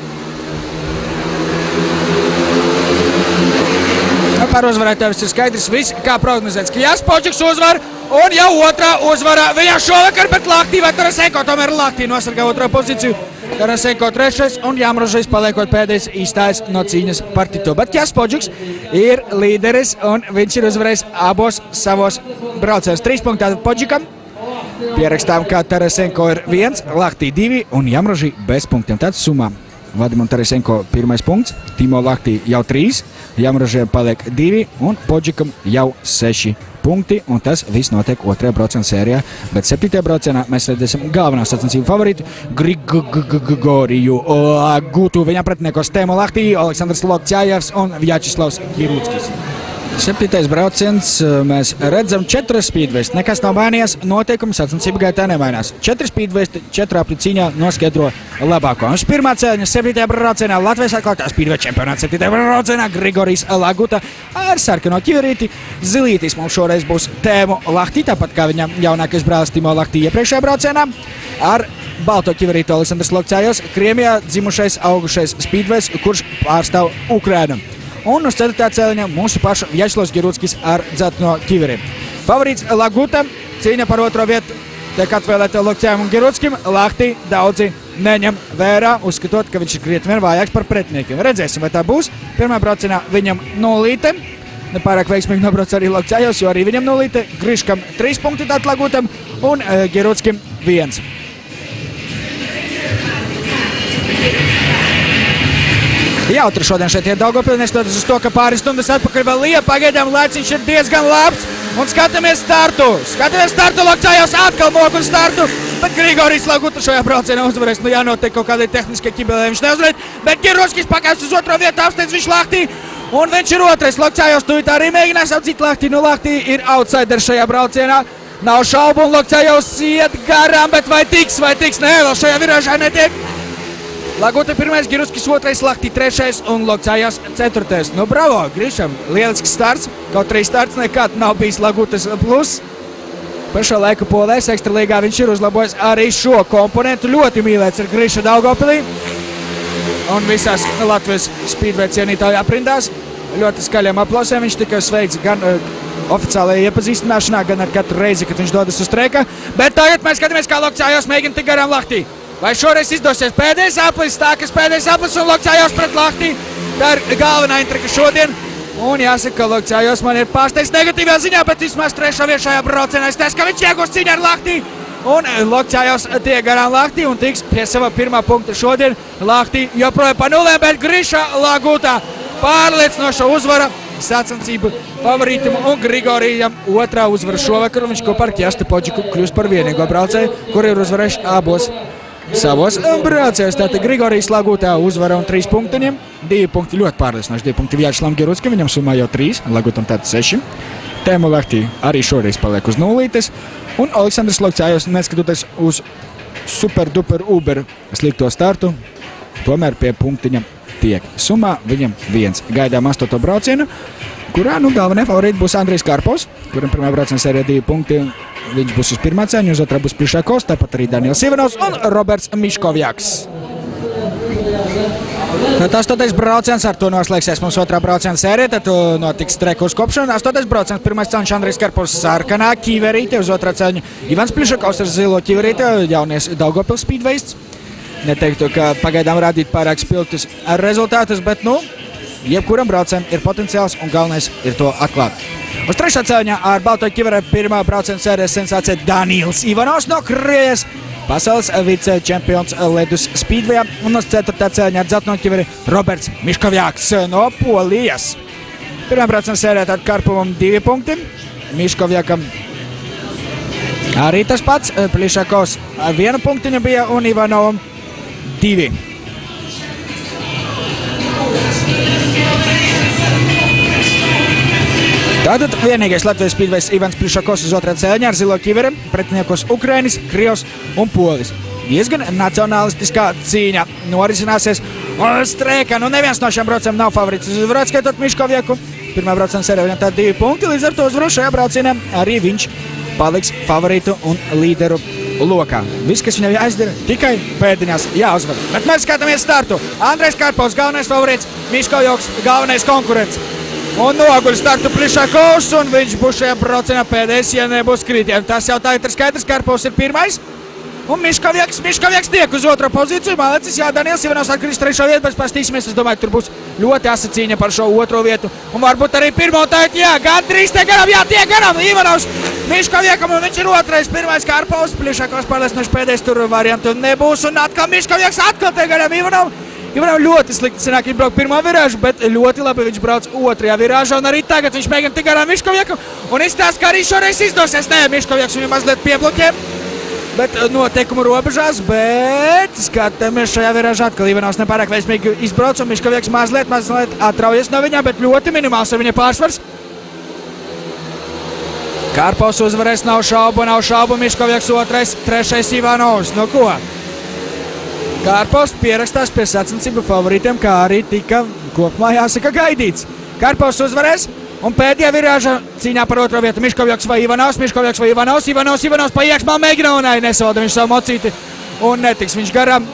Par uzvarētājus ir skaidrs viss, kā prognozēts. Kjas Podžiks uzvar un jau otrā uzvara viņam šovakar, bet Lahti vai Tarasenko tomēr Lahti nosargā otro pozīciju. Tarasenko trešais un Jamrožīs paliekot pēdējais izstājas no cīņas par titulu. Bet Kjas Podžiks ir līderis un viņš ir uzvarējis abos savos braucējos. 3 punkti tātad Podžikam. Pierakstām, ka Tarasenko ir 1, Lahti 2 un Jamrožī bez punktiem. Tātad summā Vadimam Tarasenko 1 punkts, Timo Lahti jau 3, Jamrožiem paliek 2 un Podžikam jau 6 punkti. Un tas viss notiek 2. brauciena sērijā. Bet 7. braucienā mēs redzēsim galvenā sacensību favorītu Grigoriju Lagutu. Viņam pretiniekos Timo Lahti, Aleksandrs Lokķājevs un Vjačeslavs Kirūckis. 7. brauciens mēs redzam 4 Speedways. Nekas nav mainījies, noteikumi sacensību gaitā nemainās. 4 Speedways, 4 apli cīņā noskaidro labāko. Un pirmā cēļņa 7. braucienā Latvijas atklātā Speedway čempionāta 7. braucienā Grigorijs Laguta ar sarkano ķiverīti. Zilītis mums šoreiz būs Timo Lahti, tāpat kā viņam jaunākais brālis Timo Lahti iepriekšējā braucienā. Ar balto ķiverītu Aleksandrs Lokķājevs, Krievijā dzimušais, augušais Speedways, kurš pārstāv Ukrainu. Un uz 4. cēliņa mūsu paša Vjačeslavs Kirūckis ar dzelteno ķiveriem. Favorīts Laguta, cīņa par otro vietu tiek atvēlēta Lokķājevim un Kirūckim. Lahti daudzi neņem vērā, uzskatot, ka viņš ir krietni vien vājāks par pretiniekiem. Redzēsim, vai tā būs. Pirmā braucienā viņam 0. Nepārāk veiksmīgi nobrauc arī Lokķājevs, jo arī viņam 0. Griškam 3 punkti tātad Lagutam un Kirūckim 1. Jautri šodien šeit ir Daugavpilī, neskatoties uz to, ka pāris stundas atpakaļ vēl Liepa. Pagaidām laiciņš ir diezgan labs un skatāmies startu. Lokķājevs atkal mok un startu, bet Grigorijs Laguta šajā braucienā uzvarēs. Jānotiek kaut kādai tehniskai ķibelē, viņš neuzvarēt, bet Kirūckis pakāps uz otro vietu, apsteidz viņš Lahti un viņš ir otrais. Lokķājevs tūlīt arī mēģinās apdzīt Lahti. Lahti ir outsider šajā braucienā. Nav šaubu un Lokķājevs iet garām, bet vai tiks? Nē, vēl šajā virāžā netiek. Laguta 1, Kirūckis 2, Lahti 3 un Lokķājevs 4. Bravo, Grišam, lielisks starts. Kaut arī starts nekad nav bijis Lagutas plus. Pašā laika polēs ekstralīgā viņš ir uzlabojis arī šo komponentu. Ļoti mīlēts ir Griša Daugavpilī un visās Latvijas Speedway cienītāju aprindās. Ļoti skaļiem aplausiem viņš tikai sveic gan oficiālajā iepazīstināšanā, gan ar katru reizi, kad viņš dodas uz treka. Bet tagad mēs skatāmies, kā Lokķājevs mēģina tik garām Lahti. Vai šoreiz izdosies pēdējais aplis, tākas pēdējais aplis un Lokķājevs pret Lahti. Tā ir galvenā intriga šodien. Un jāsaka, ka Lokķājevs man ir pārsteigts negatīvā ziņā, bet vismaz 3. vietā šajā braucienā es teicu, ka viņš iegūs cīņu ar Lahti. Un Lokķājevs tiek garām Lahti un tiks pie sava 1. punkta šodien. Lahti joprojām pa 0, bet Griša Laguta pārliecinoša uzvara sacensību favorītam un Grigorijam 2. uzvara šovakar. Viņš kopā ar Kjastu Podžiku kļūst par vienīgo braucēju, kur ir uzvarējuši abos savos braucējos. Tātad Grigorijs Lagutā uzvara un 3 punktiņiem. 2 punkti ļoti pārliecinoši. 2 punkti Vjačeslavam Kirūckim, viņam summā jau 3, Lagutam tātad 6. Timo Lahti arī šoreiz paliek uz 0. Un Aleksandrs Lokķājevs, neskatoties uz super duper uber slikto startu, tomēr pie punktiņa tiek. Summā viņam 1. Gaidām 8. braucienu, kurā galvenie favorīti būs Andrijs Karpovs, kuram pirmā brauciena sērijā 2 punkti. Viņš būs uz pirmā ceļa, uz otrā būs Plišakovs, tāpat arī Daniels Ivanovs un Roberts Miškovjaks. Tad 8. brauciens, ar to noslēgsies mums otrā brauciena sērija, tad notiks treku uzkopšana. 8. brauciens, pirmais ceļš Andrijs Karpovs sarkanā ķiverīte, uz otrā ceļa Ivans Plišakovs ar zilo ķiverīte, jaunies Daugavpils speedweists. Neteiktu, ka pagaidām rādīt pārāk spilgtus rezultātus, bet, jebkuram braucējam ir potenciāls un galvenais ir to atklāt. Uz trešā ceļā ar balto ķiverē pirmā brauciena sērijas sensācija Daniels Ivanovs no Krievijas, pasaules vicečempions ledus speedwayā, un uz 4. ceļā ar dzelteno ķiveri Roberts Miškovjaks no Polijas. Pirmā brauciena sērijā tad Karpovam 2 punkti, Miškovjakam arī tas pats, Plišakovs 1 punktiņa bija un Ivanovam 2. Tātad vienīgais Latvijas speedways Ivans Plišakovs uz otrā ceļā ar zilo ķiveri, pretiniekos Ukrainis, Krievs un Polis. Diezgan nacionalistiskā cīņa norisināsies. Un streika, neviens no šiem braucējiem nav favorīts uz uzvaru, skaitot Miškovjaku. Pirmā brauciena sērijā viņam tā 2 punkti, līdz ar to uzvaru šajā braucienā arī viņš paliks favorītu un līderu lokā. Viss, kas viņam jāizdara, tikai pēdiņās jāuzvar. Bet mēs skatāmies startu. Andrijs Karpovs, galvenais favorīts, Miškovjaks, galvenais konkurents. Un noguļ startu Plišakovs, un viņš būs šajā braucienā pēdējais, ja nebūs kritieni. Tas jau tā ir skaidrs, Karpovs ir pirmais. Un Miškovjaks tiek uz otro pozīciju. Malecis, jā, Daniels Ivanovs atkrist 3. vietu, bet pastīsimies, es domāju, tur būs ļoti asa cīņa par šo otro vietu. Un varbūt arī pirmo taitu, jā, gandrīz tiek garām, jā, tiek garām. Ivanovs Miškovjakam, un viņš ir otrais, pirmais Karpovs. Plišakovs pārliecinoši pēdējais, tur variantu nebūs, un atkal Miškovjaks atkal tiek garām Ivanovam. Ivanovs ļoti slikti sanāk, viņš brauc pirmā virāžu, bet ļoti labi viņš brauc otrajā virāžā, un arī tagad viņš mēģina tik garām Miškovjakam, un izstāsta, ka arī šoreiz izdosies. Nē, Miškovjaks viņu mazliet piebloķē, bet noteikumu robežās, bet skatāmies šajā virāžā atkal Ivanovs nepārāk veiksmīgi izbrauc, un Miškovjaks mazliet atraujas no viņā, bet ļoti minimāls ir viņa pārsvars. Karpovs uzvarēs, nav šaubu, Miškovjaks otrais, trešais Ivanovs, no ko? Karpovs pierakstās pie sacensību favorītiem, kā arī tika kopumā jāsaka gaidīts. Karpovs uzvarēs, un pēdējā virāža cīņā par otro vietu Miškovjaks vai Ivanovs, Ivanovs pa iekšmā mēģina un nesalda viņš savu mocīti un netiks viņš garām.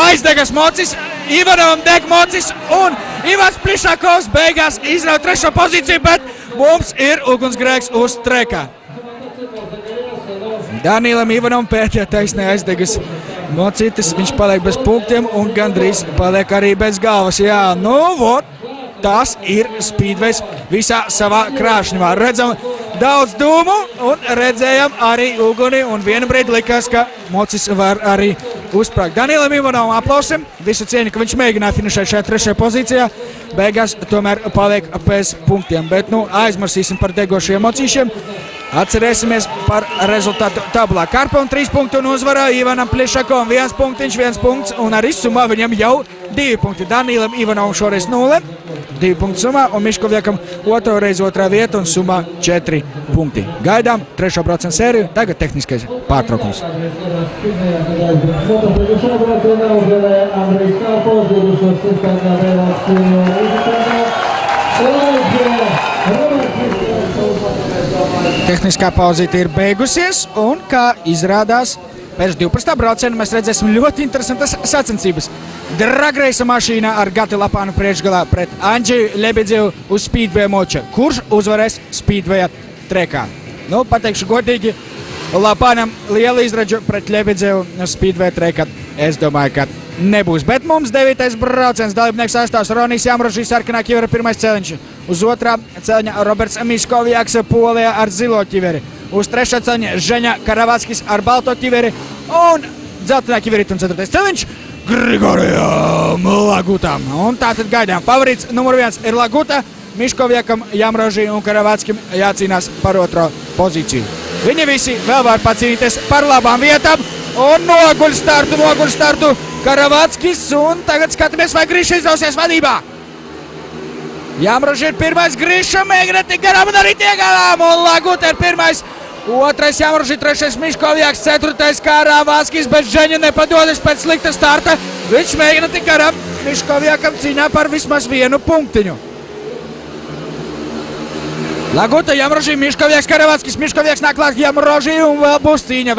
Aizdegas mocis, Ivanovam deg mocis un Ivans Plišakovs beigās izrauj 3. pozīciju, bet mums ir ugunsgrēks uz trekā. Danielam Ivanovam pēdējā taisnē aizdegas mocītis, viņš paliek bez punktiem un gandrīz paliek arī bez galvas. Jā, tas ir speedways visā savā krāšņumā. Redzam daudz dūmu un redzējam arī uguni un vienu brīdi likās, ka mocis var arī uzsprāgt. Danielam Ivanovam aplausim, visu cieņu, ka viņš mēģināja finišēt šajā 3. pozīcijā, beigās tomēr paliek bez punktiem, bet aizmarsīsim par degošiem mocīšiem. Atcerēsimies par rezultātu tabulā. Karpovam 3 punkti un uzvarā Ivanam Plišakovam 1 punktiņš, 1 punkts un arī summā viņam jau 2 punkti. Danielam Ivanovam šoreiz 0, 2 punkti summā un Miškovjakam otro reizi otrā vieta un summā 4 punkti. Gaidām 3. brauciena sēriju, tagad tehniskais pārtraukums. Tehniskā pauzīte ir beigusies, un, kā izrādās, pēc 12. brauciena mēs redzēsim ļoti interesantas sacensības. Dragreisa mašīna ar Gati Lapānu priekšgalā pret Andžeju Lebedzevu uz speedway moča. Kurš uzvarēs speedwaya trekā? Pateikšu godīgi, Lapānam liela izradžu pret Lebedzevu uz speedway trekā. Es domāju, ka nebūs. Bet mums 9. brauciens dalībnieks sastāvs Ronijs Jamrožīs sarkanā ķivera pirmais celiņš. Uz otrā ceļa Roberts Miškovjaks Polijā ar zilo ķiveri. Uz 3. ceļa Ženja Karavackis ar balto ķiveri. Un dzeltenā ķiverīt un 4. celiņš Grigorijam Lagutam. Un tātad gaidām. Favorīts numur 1 ir Laguta. Miškovjakam, Jamrožī un Karavackim jācīnās par otro pozīciju. Viņi visi vēl var pacīnīties par labām vietām. Un noguļ startu Karavackis. Un tagad skatāmies, vai Griša izdosies vadībā. Jamrožī ir pirmais, Griša mēģina tik garām un arī tiek garām. Un Laguta ir pirmais. Otrais Jamroži, trešais Miškovjāks, ceturtais Karavaskis, bet Žeņa nepadodas pēc slikta starta. Viņš mēģina tik garām Miškovjākam cīņā par vismaz 1 punktiņu. Laguta, Jamroži, Miškovjāks, Karavaskis, Miškovjāks nāk klāt Jamroži un vēl būs cīņa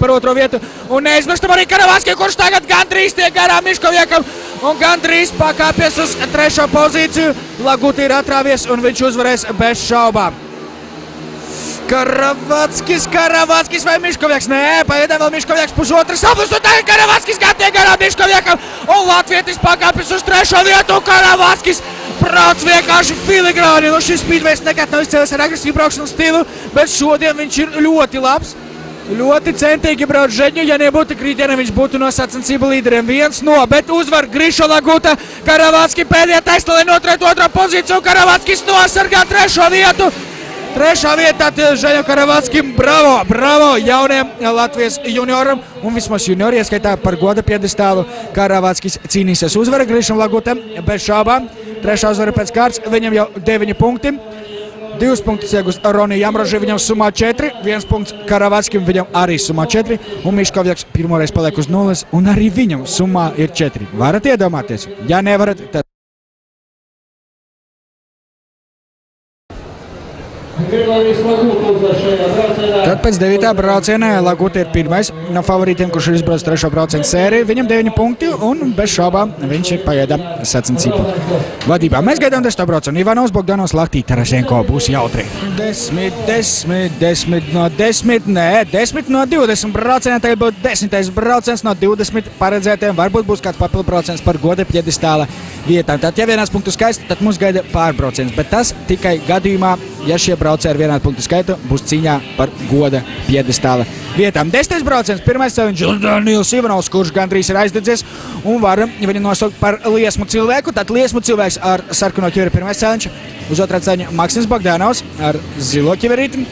par 2. vietu. Un neizmirstam arī Karavaski, kurš tagad gandrīz tiek garām Miškovjākam un gandrīz pakāpies uz 3. pozīciju. Laguta ir atrāvies un viņš uzvarēs bez šaubām. Karavaskis vai Miškovjāks? Nē, pagaidām vēl Miškovjāks pusotras sapus, un tagad Karavaskis tiek garām Miškovjākam, un latvietis pakāpis uz 3. vietu. Karavaskis brauc vienkārši filigrāni. Nu, šis speedways nekad nav izcēlies ar agresīvu braukšanas stilu, bet šodien viņš ir ļoti labs. Ļoti centīgi brauc Žeņu, ja nebūtu kritiena, viņš būtu no sacensību līderiem 1-0, bet uzvar Griša Laguta. Karavaski pēdējā taisnē noturēt 2. pozīciju, Karavaskis nosargā 3. vietu. 3. vietā Žeņa Karavaskim, bravo jauniem Latvijas junioram un vismaz juniori, ieskaitā par goda piedestālu. Karavaskis cīnīsies uzvara Grišam Lagutam, bez šaubām. 3. uzvara pēc kārtas, viņam jau 9 punkti. 2 punktus iegūst Roni Jamroži, viņam summā 4, 1 punkts Karavaskim, viņam arī summā 4, un Miškovjāks pirmoreiz paliek uz 0, un arī viņam summā ir 4. Varat iedomāties? Ja nevarat, tad... Tad pēc 9. braucienā Laguta ir pirmais no favorītiem, kurš ir izbraucis 3. braucienu sēriju. Viņam 9 punkti un bez šaubām viņš ir pagaidām sacensību vadībā. Mēs gaidām 10. braucienu. Ivanovs, Bogdanovs, Lahtī, Tarasenko būs jautri. 10 no 20 braucienā. Tagad būs 10. brauciens no 20 paredzētiem. Varbūt būs kāds papildu brauciens par goda piedestāla vietām. Tad, ja vienās punktu skaits, tad mums gaida pārbrauciens. Bet tas tikai gadījumā, ja šie braucēji ar vienādu punktu skaitu būs cīņā par goda piedestāla vietām. 10. brauciens, pirmais ceļš Daniils Ivanovs, kurš gandrīz ir aizdedzies un var viņu nosaukt par liesmu cilvēku. Tad liesmu cilvēks ar sarkano ķiveri pirmais ceļš, uz 2. ceļa Maksims Bogdanovs ar zilo ķiverīti,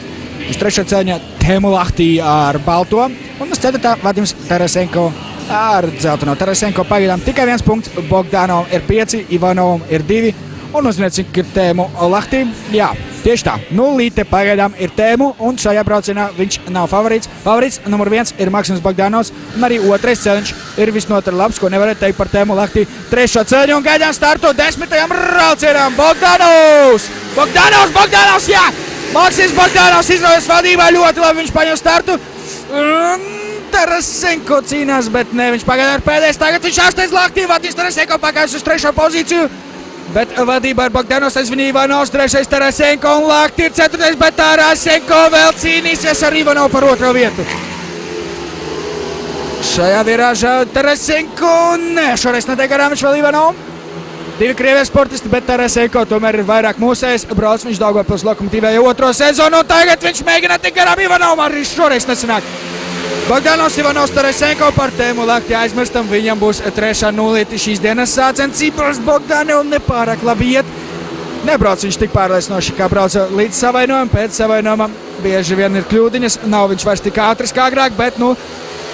uz 3. ceļa Temu Lahtī ar balto un uz 4. Vadims Tarasenko ar dzelteno. Tarasenko pagaidām tikai 1 punkts, Bogdanov ir 5, Ivanovam ir 2 un uzminiet, cik ir Temu Lahtī. Jā, tieši tā, 0 pagaidām ir Tēmu, un šajā braucienā viņš nav favorīts. Favorīts numur 1 ir Maksims Bogdanovs, un arī 2. ceļš ir visnotaļ labs, ko nevarētu teikt par Tēmu Lahtī. 3. ceļu un gaidām startu 10. braucienām. Bogdanovs, jā! Maksims Bogdanovs izraujas vadībā, ļoti labi viņš paņem startu. Tarasenko cīnās, bet ne, viņš pagaidām ir pēdējais. Tagad viņš 8. Lahtī, Vatis Tarasenko pakāpjas uz 3. pozīciju. Bet vadībā ir Bogdanovs, viņa Ivanovs, 3. Tarasenko un Lahtī ir 4. bet Tarasenko vēl cīnīsies ar Ivanovu par 2. vietu. Šajā virāžā Tarasenko, nē, šoreiz netiek garām viņš vēl Ivanovu. 2 Krievijas sportisti, bet Tarasenko tomēr ir vairāk mūsējis. Brauc viņš Daugavpils Lokomotīvai 2. sezonu, un tagad viņš mēģina tikt garām Ivanovam, arī šoreiz nesanāk. Bogdanovs, Ivanovs, Tarasenko par Tēmu Lahtī aizmirstam. Viņam būs 3-0 šīs dienas sācensības. Bogdanovs nepārāk labi iet. Nebrauc viņš tik pārliecinoši, kā brauca līdz savainojumam. Pēc savainojumam bieži vien ir kļūdiņas. Nav viņš vairs tik ātris kā agrāk, bet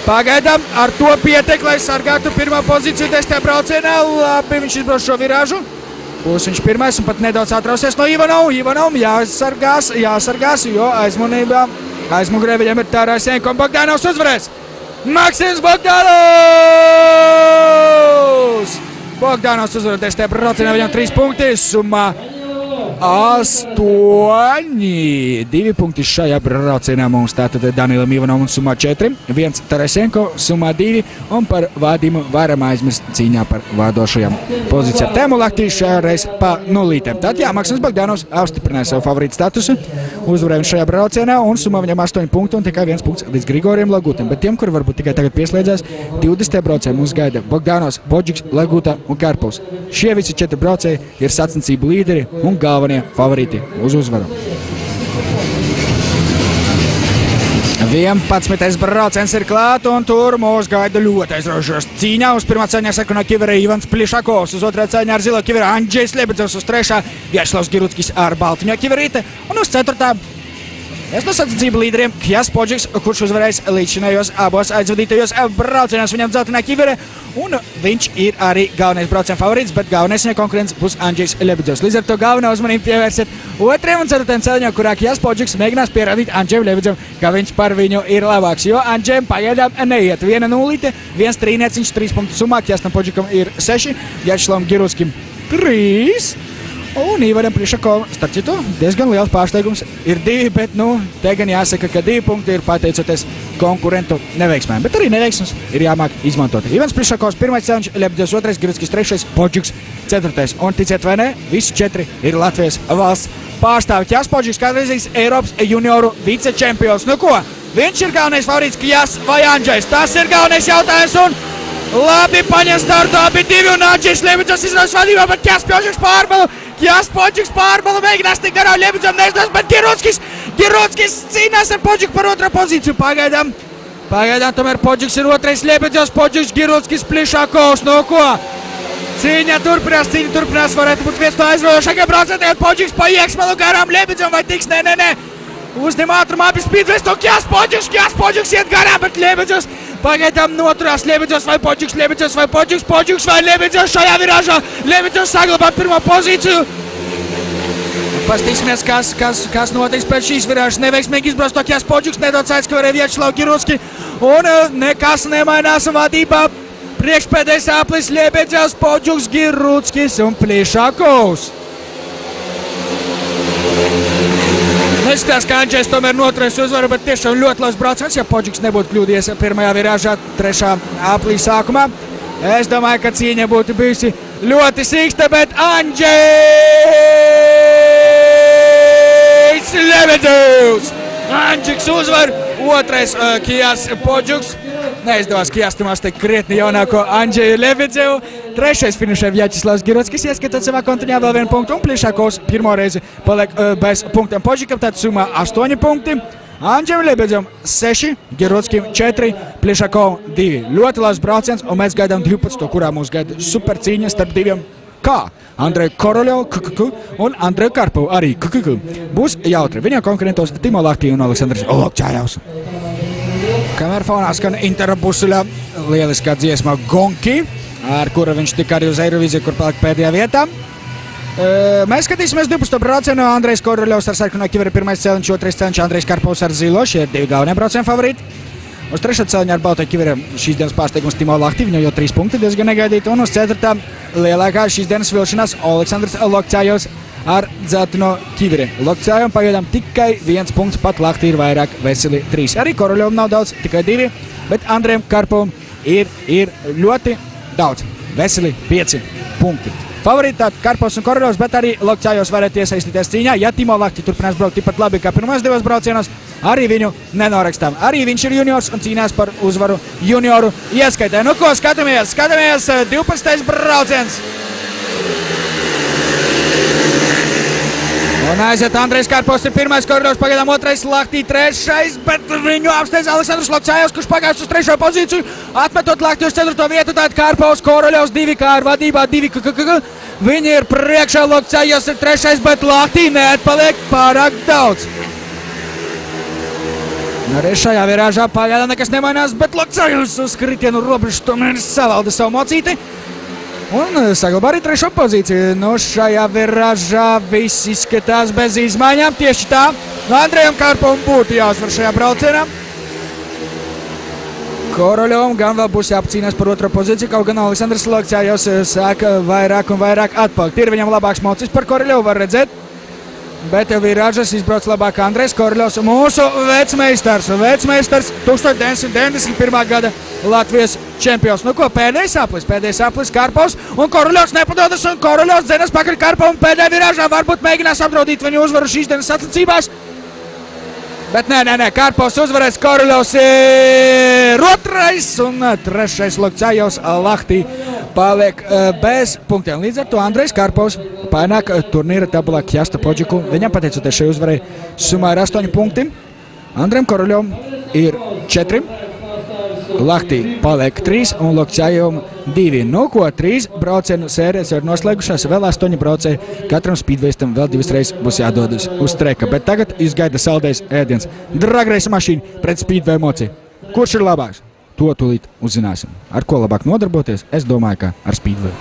pagaidām ar to pietiek, lai sargātu 1. pozīciju 10. braucienā. Labi, viņš izbrauc šo virāžu. Būs viņš pirmais un pat nedaudz atrausies no Ivanovu. Ivanovam jāsargās, jo aizmugurē viņam ir Tarasenko un Bogdanovs uzvarēs. Maksims Bogdanovs uzvarēs 10. braucienā, viņam 3 punkti, summā 8. 2 punkti šajā braucienā mums tātad Danilam Ivanovam summā 4, 1 Tarasenko summā 2 un par Vadimu varam aizmirst cīņā par vadošajām pozīcijām. Tēmu Lahtī šoreiz pa 0. Tad jā, Maksims Bogdanovs apstiprināja savu favorītu statusu, uzvarēja šajā braucienā un summā viņam 8 punkti un tikai 1 punkts līdz Grigorijam Lagutam. Bet tiem, kuri varbūt tikai tagad pieslēdzās, 20. braucienā mums gaida Bogdanovs, Bodžiks, Laguta un Karpovs. Šie visi 4 braucēji ir sacensību līderi un galvenie favorīti uz uzvaru. 11. brauciens ir klāt, un tur mūs gaida ļoti aizraujoša cīņa. Uz 1. ceļā sarkanā ķivera Ivans Plišakovs, uz 2. ceļā ar zilo ķivera Andžejs Lebedzevs, uz 3. Vjačeslavs Girutskis ar baltiņo ķiverīti, un uz 4. Es no sacensību līderiem Kjas Podžiks, kurš uzvarējis līdzinājos abos aizvadītajos braucienos. Viņam dzeltenā ķivere, un viņš ir arī galvenais brauciena favorīts, bet galvenais viņa konkurents būs Andžejs Lebeģevs. Līdz ar to galvenā uzmanību pievērsiet 2. un 4. celiņā, kurā Kjas Podžiks mēģinās pierādīt Andžejam Lebeģevam, ka viņš par viņu ir labāks, jo Andžejam pagaidām neiet 1-0, 1 trīnieciņš, 3 punktu summā, Kjastam Podžikam ir 6, Vjačeslavam Girūtskim 3. Un Ivaram Plišakovam, starp citu, diezgan liels pārsteigums ir 2, bet, te gan jāsaka, ka 2 punkti ir pateicoties konkurentu neveiksmēm. Bet arī neveiksmes ir jāmāk izmantot. Ivans Plišakovs 1. celiņš, Lebeģevs 2, Girūtskis 3, Podžiks 4. Un ticiet vai ne, visi 4 ir Latvijas valsts pārstāvi. Kjas Podžiks kādreizīs Eiropas junioru vicečempions. Nu ko, viņš ir galvenais favorīts Kjas vai Andžejs? Tas ir galvenais jautājums un labi paņem startu abi divi un Andžejs Lebeģevs izraujas vadībā, bet Kjas Podžiks pārbalu. Kjas Podžiks pārbalu mēģinās tik garā Lebeģevam neizdos, bet Girūtskis cīnās ar Podžiku par 2. pozīciju. Pagaidām tomēr Podžiks ir 2. Lebeģevs, Podžiks, Girūtskis, Plišakovs. Nu ko? Cīņa turpinās, varētu būt viens no aizraujošākajiem braucējiem. Podžiks pa iekšmalu garām Lebeģevam vai tiks? Nē. Uzņem ātrumā abi spīdvēs to Kjas Podžiks iet garām, bet Lebeģevs pagaidām noturās. Lebeģevs vai Podžiks vai Lebeģevs šajā virāžā. Lebeģevs saglabā 1. pozīciju. Pastīsimies, kas notiks pēc šīs virāžas. Neveiksmīgi izbrauc to Kjas Podžiks, nedaudz aizkavarē Vjačeslavu Girūtski. Un nekas nemainās vadībā. Priekšpēdējais aplis Lebeģevs, Podžiks, Girūtskis un Plišakovs. Neskatās, ka Andžejs tomēr noturēs uzvaru, bet tiešām ļoti labs brauciens, ja Podžiks nebūtu kļūdies 1. virāžā 3. aplī sākumā. Es domāju, ka cīņa būtu bijusi ļoti sīksta, bet Andžejs Lebeģevs! Andžiks uzvar, 2. Kjas Podžiks. Neizdevās Kjastam azteikt krietni jaunāko Andžeju Lebeģevu. 3. finišē Vjačeslavs Girūtskis, ieskatot savā kontiņā vēl 1 punktu, un Plišakovs pirmo reizi paliek bez punktiem Podžikam, tātad summā 8 punkti. Andžejam Lebeģevam 6, Girūtskim 4, Plišakovam 2. Ļoti labs brauciens, un mēs gaidām 12, kurā mūs gaida super cīņa starp diviem K. Andreju Koroļovu un Andreju Karpovu arī būs jautri. Viņa konkurentos Timo Lahtī un Aleksandrs Lokčājevs. Kamēr fonā skan Interbusuļa lieliskā dziesma Gonki, ar kura viņš tika arī uz Eirovīziju, kur palika pēdējā vietā. Mēs skatīsimies 12. braucienu. Andrejs Koroļovs ar sarkano ķiveri 1. celiņš, 2. celiņš Andrejs Karpovs ar zilo. Šie ir 2 galvenie braucienu favorīti. Uz 3. celiņa ar balto ķiveri šīs dienas pārsteigums Timo Lahtī, viņam jau 3 punkti diezgan negaidīti. Un uz 4. lielākā šīs dienas vilšanās Aleksandrs Lokčājevs ar dzelteno ķiveri. Lokčājevam pagaidām tikai 1 punkts, pat Lahtī ir vairāk, veseli 3. Arī Koroļovam nav daudz, tikai 2, bet Andrejam Karpovam ir ļoti daudz, veseli 5 punkti. Favorīti tātad Karpovs un Koroļovs, bet arī Lokčājevs varētu iesaistīties cīņā. Ja Timo Lahtī turpinās braukt tikpat labi kā pirmajos 2 braucienos, arī viņu nenorakstām. Arī viņš ir juniors un cīnās par uzvaru junioru ieskaitē. Nu ko, skatāmies 12. brauciens. Un aiziet Andrejs Karpovs ir 1. Koroļovs, pagaidām 2. Lahtī 3. Bet viņu apsteidz Aleksandrs Lokčājevs, kurš pagājis uz 3. pozīciju, atmetot Lahtī uz 4. vietu, tātad Karpovs, Koroļovs 2 kā ar vadībā 2. Viņi ir priekšā, Lokčājevs ir 3. bet Lahtī neatpaliek pārāk daudz. Arī šajā virāžā pagaidām nekas nemainās, bet Lokčājevs uz kritienu robežu tomēr savalda savu mocīti. Un saglabā arī 3. pozīciju. Nu, šajā virāžā viss izskatās bez izmaiņām. Tieši tā, Andrejam Karpovam būtu jāuzvar šajā braucienā. Koroļovam gan vēl būs jāpacīnās par 2. pozīciju, kaut gan Aleksandrs Lokčājevs sāk vairāk un vairāk atpalikt. Ir viņam labāks mocis par Koroļovu, var redzēt. Bet virāžas izbrauc labāk Andrejs Koroļovs, mūsu vecmeistars 1991. gada Latvijas čempions. Nu ko, pēdējais aplis Karpovs un Koroļovs nepadodas un Koroļovs dzenas pakaļ Karpovam pēdējā virāžā, varbūt mēģinās apdraudīt viņu uzvaru šīs dienas sacensībās. Bet nē, Karpovs uzvarēs, Koroļovs ir 2. un 3. Lokčājevs Lahtī paliek bez punktiem. Līdz ar to Andrejs Karpovs panāk turnīra tabulā Kjasta Podžiku. Viņam pateicoties šai uzvarai summā ir 8 punkti. Andrejam Koroļovam ir 4. Lahtī paliek 3 un Lokčajevam 2. Nu ko, 3 braucienu sērijas ir noslēgušās, vēl 8 braucēji. Katram speedwayistam vēl 2 reizes būs jādodas uz treka. Bet tagad jūs gaida saldējs ēdiens. Drag race mašīna pret speedway emociju. Kurš ir labāks? To tūlīt uzzināsim. Ar ko labāk nodarboties? Es domāju, ka ar speedway.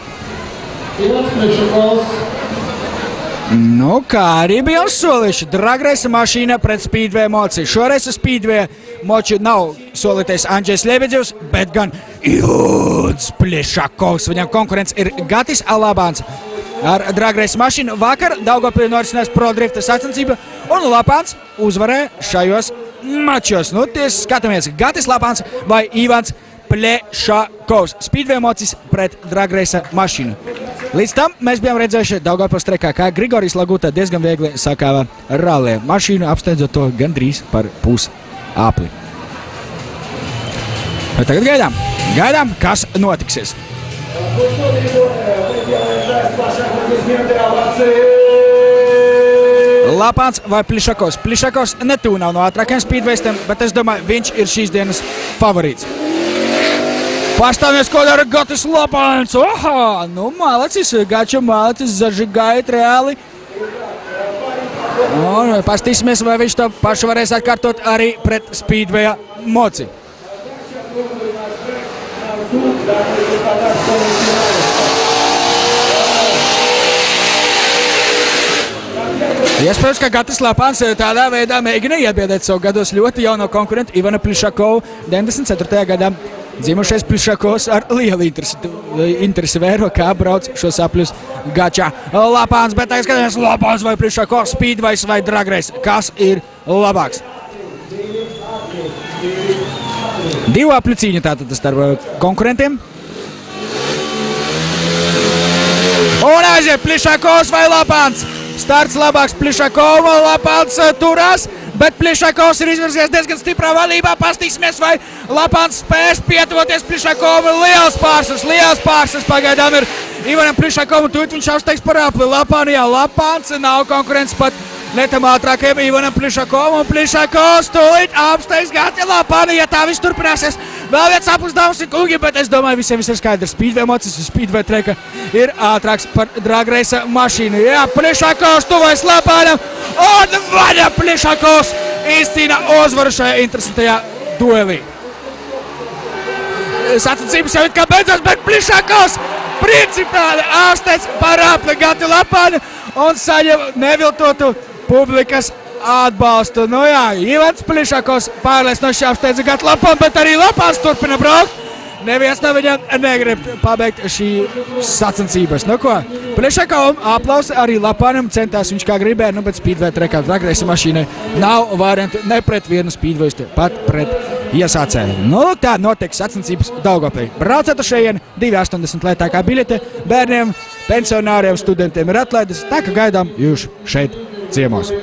Nu, kā arī bija solījuši, drag race mašīna pret speedway emociju. Šoreiz speedway moči nav solītais Andžejs Ļebedevs, bet gan Ivans Plišakovs. Viņam konkurents ir Gatis Alabāns ar drag race mašīnu. Vakar Daugavpilī norisinās pro drifta sacensība un Lapāns uzvarēja šajos mačos. Nu, skatāmies, Gatis Lapāns vai Ivans Plišakovs. Speedway emocijas pret drag race mašīnu. Līdz tam mēs bijām redzējuši Daugavpils trekā, kā Grigorijs Laguta diezgan viegli sakāva rallē. Mašīnu apsteidzot to gandrīz par pus apli. Bet tagad gaidām, kas notiksies. Lapāns vai Plišakovs? Plišakovs netū nav no ātrākajiem speedwayistiem, bet es domāju, viņš ir šīs dienas favorīts. Pastāvies, ko dara Gatis Lapāns. Oha, nu malacis, Gača malacis, zažigājot reāli. Un pastīsimies, vai viņš to pašu varēs atkārtot arī pret speedwaya moci. Iespējams, ka Gatis Lapāns tādā veidā mēģina iebiedēt savu gados ļoti jauno konkurentu Ivanu Plišakovu 94. gadā. Dzimušais Plišakovs ar lielu interesi vēro, kā brauc šos apļus Gača Lapāns. Bet tagad skatāmies, Lapāns vai Plišakovs, speedways vai drag race. Kas ir labāks? 2 apļu cīņa tātad starp konkurentiem. Un aiziet Plišakovs vai Lapāns. Starts labāks Plišakova, Lapāns turās. Bet Plišakovs ir izvirzies diezgan stiprā vadībā. Pastīsimies, vai Lapāns spēs pietuvoties Plišakovam. Liels pārsvars pagaidām ir Ivanam Plišakovam. Tūlīt viņš apsteigs par apli. Lapāns nav konkurents pat netam ātrākajam Ivanam Plišakovam. Un Plišakovs tūlīt apsteigs Gati Lapānu, ja tā viss turpināsies. Vēl viens aplis, dāmas un kungi, bet es domāju, visiem viss ir skaidrs. Speedway emocijas un speedway treka ir ātrāks par drag race mašīnu. Jā, Plišakovs tuvojas Lapānam. Un vaļa Plišakovs izcīna uzvaru šajā interesantajā duelī. Sacensības jau it kā beidzās, bet Plišakovs principāli ārsteidz par apli Gati Lapānu un saņem neviltotu publikas atbalstu. Nu jā, Ivans Plišakovs pārlies no šī apsteidza Gati Lapānu, bet arī Lapāns turpina braukt. Neviens no viņam negrib pabeigt šī sacensības. Nu ko, Plišakovam aplausi, arī Lapānam centās viņš kā gribēja, nu bet speedway trekā drag race mašīnai nav variantu ne pret vienu speedwayistu, pat pret iesācēju. Nu tā notiek sacensības Daugavpilī. Braucat uz šejieni, 2,80 lētākā biļete, bērniem, pensionāriem, studentiem ir atlaides, tā ka gaidām jūs šeit ciemos.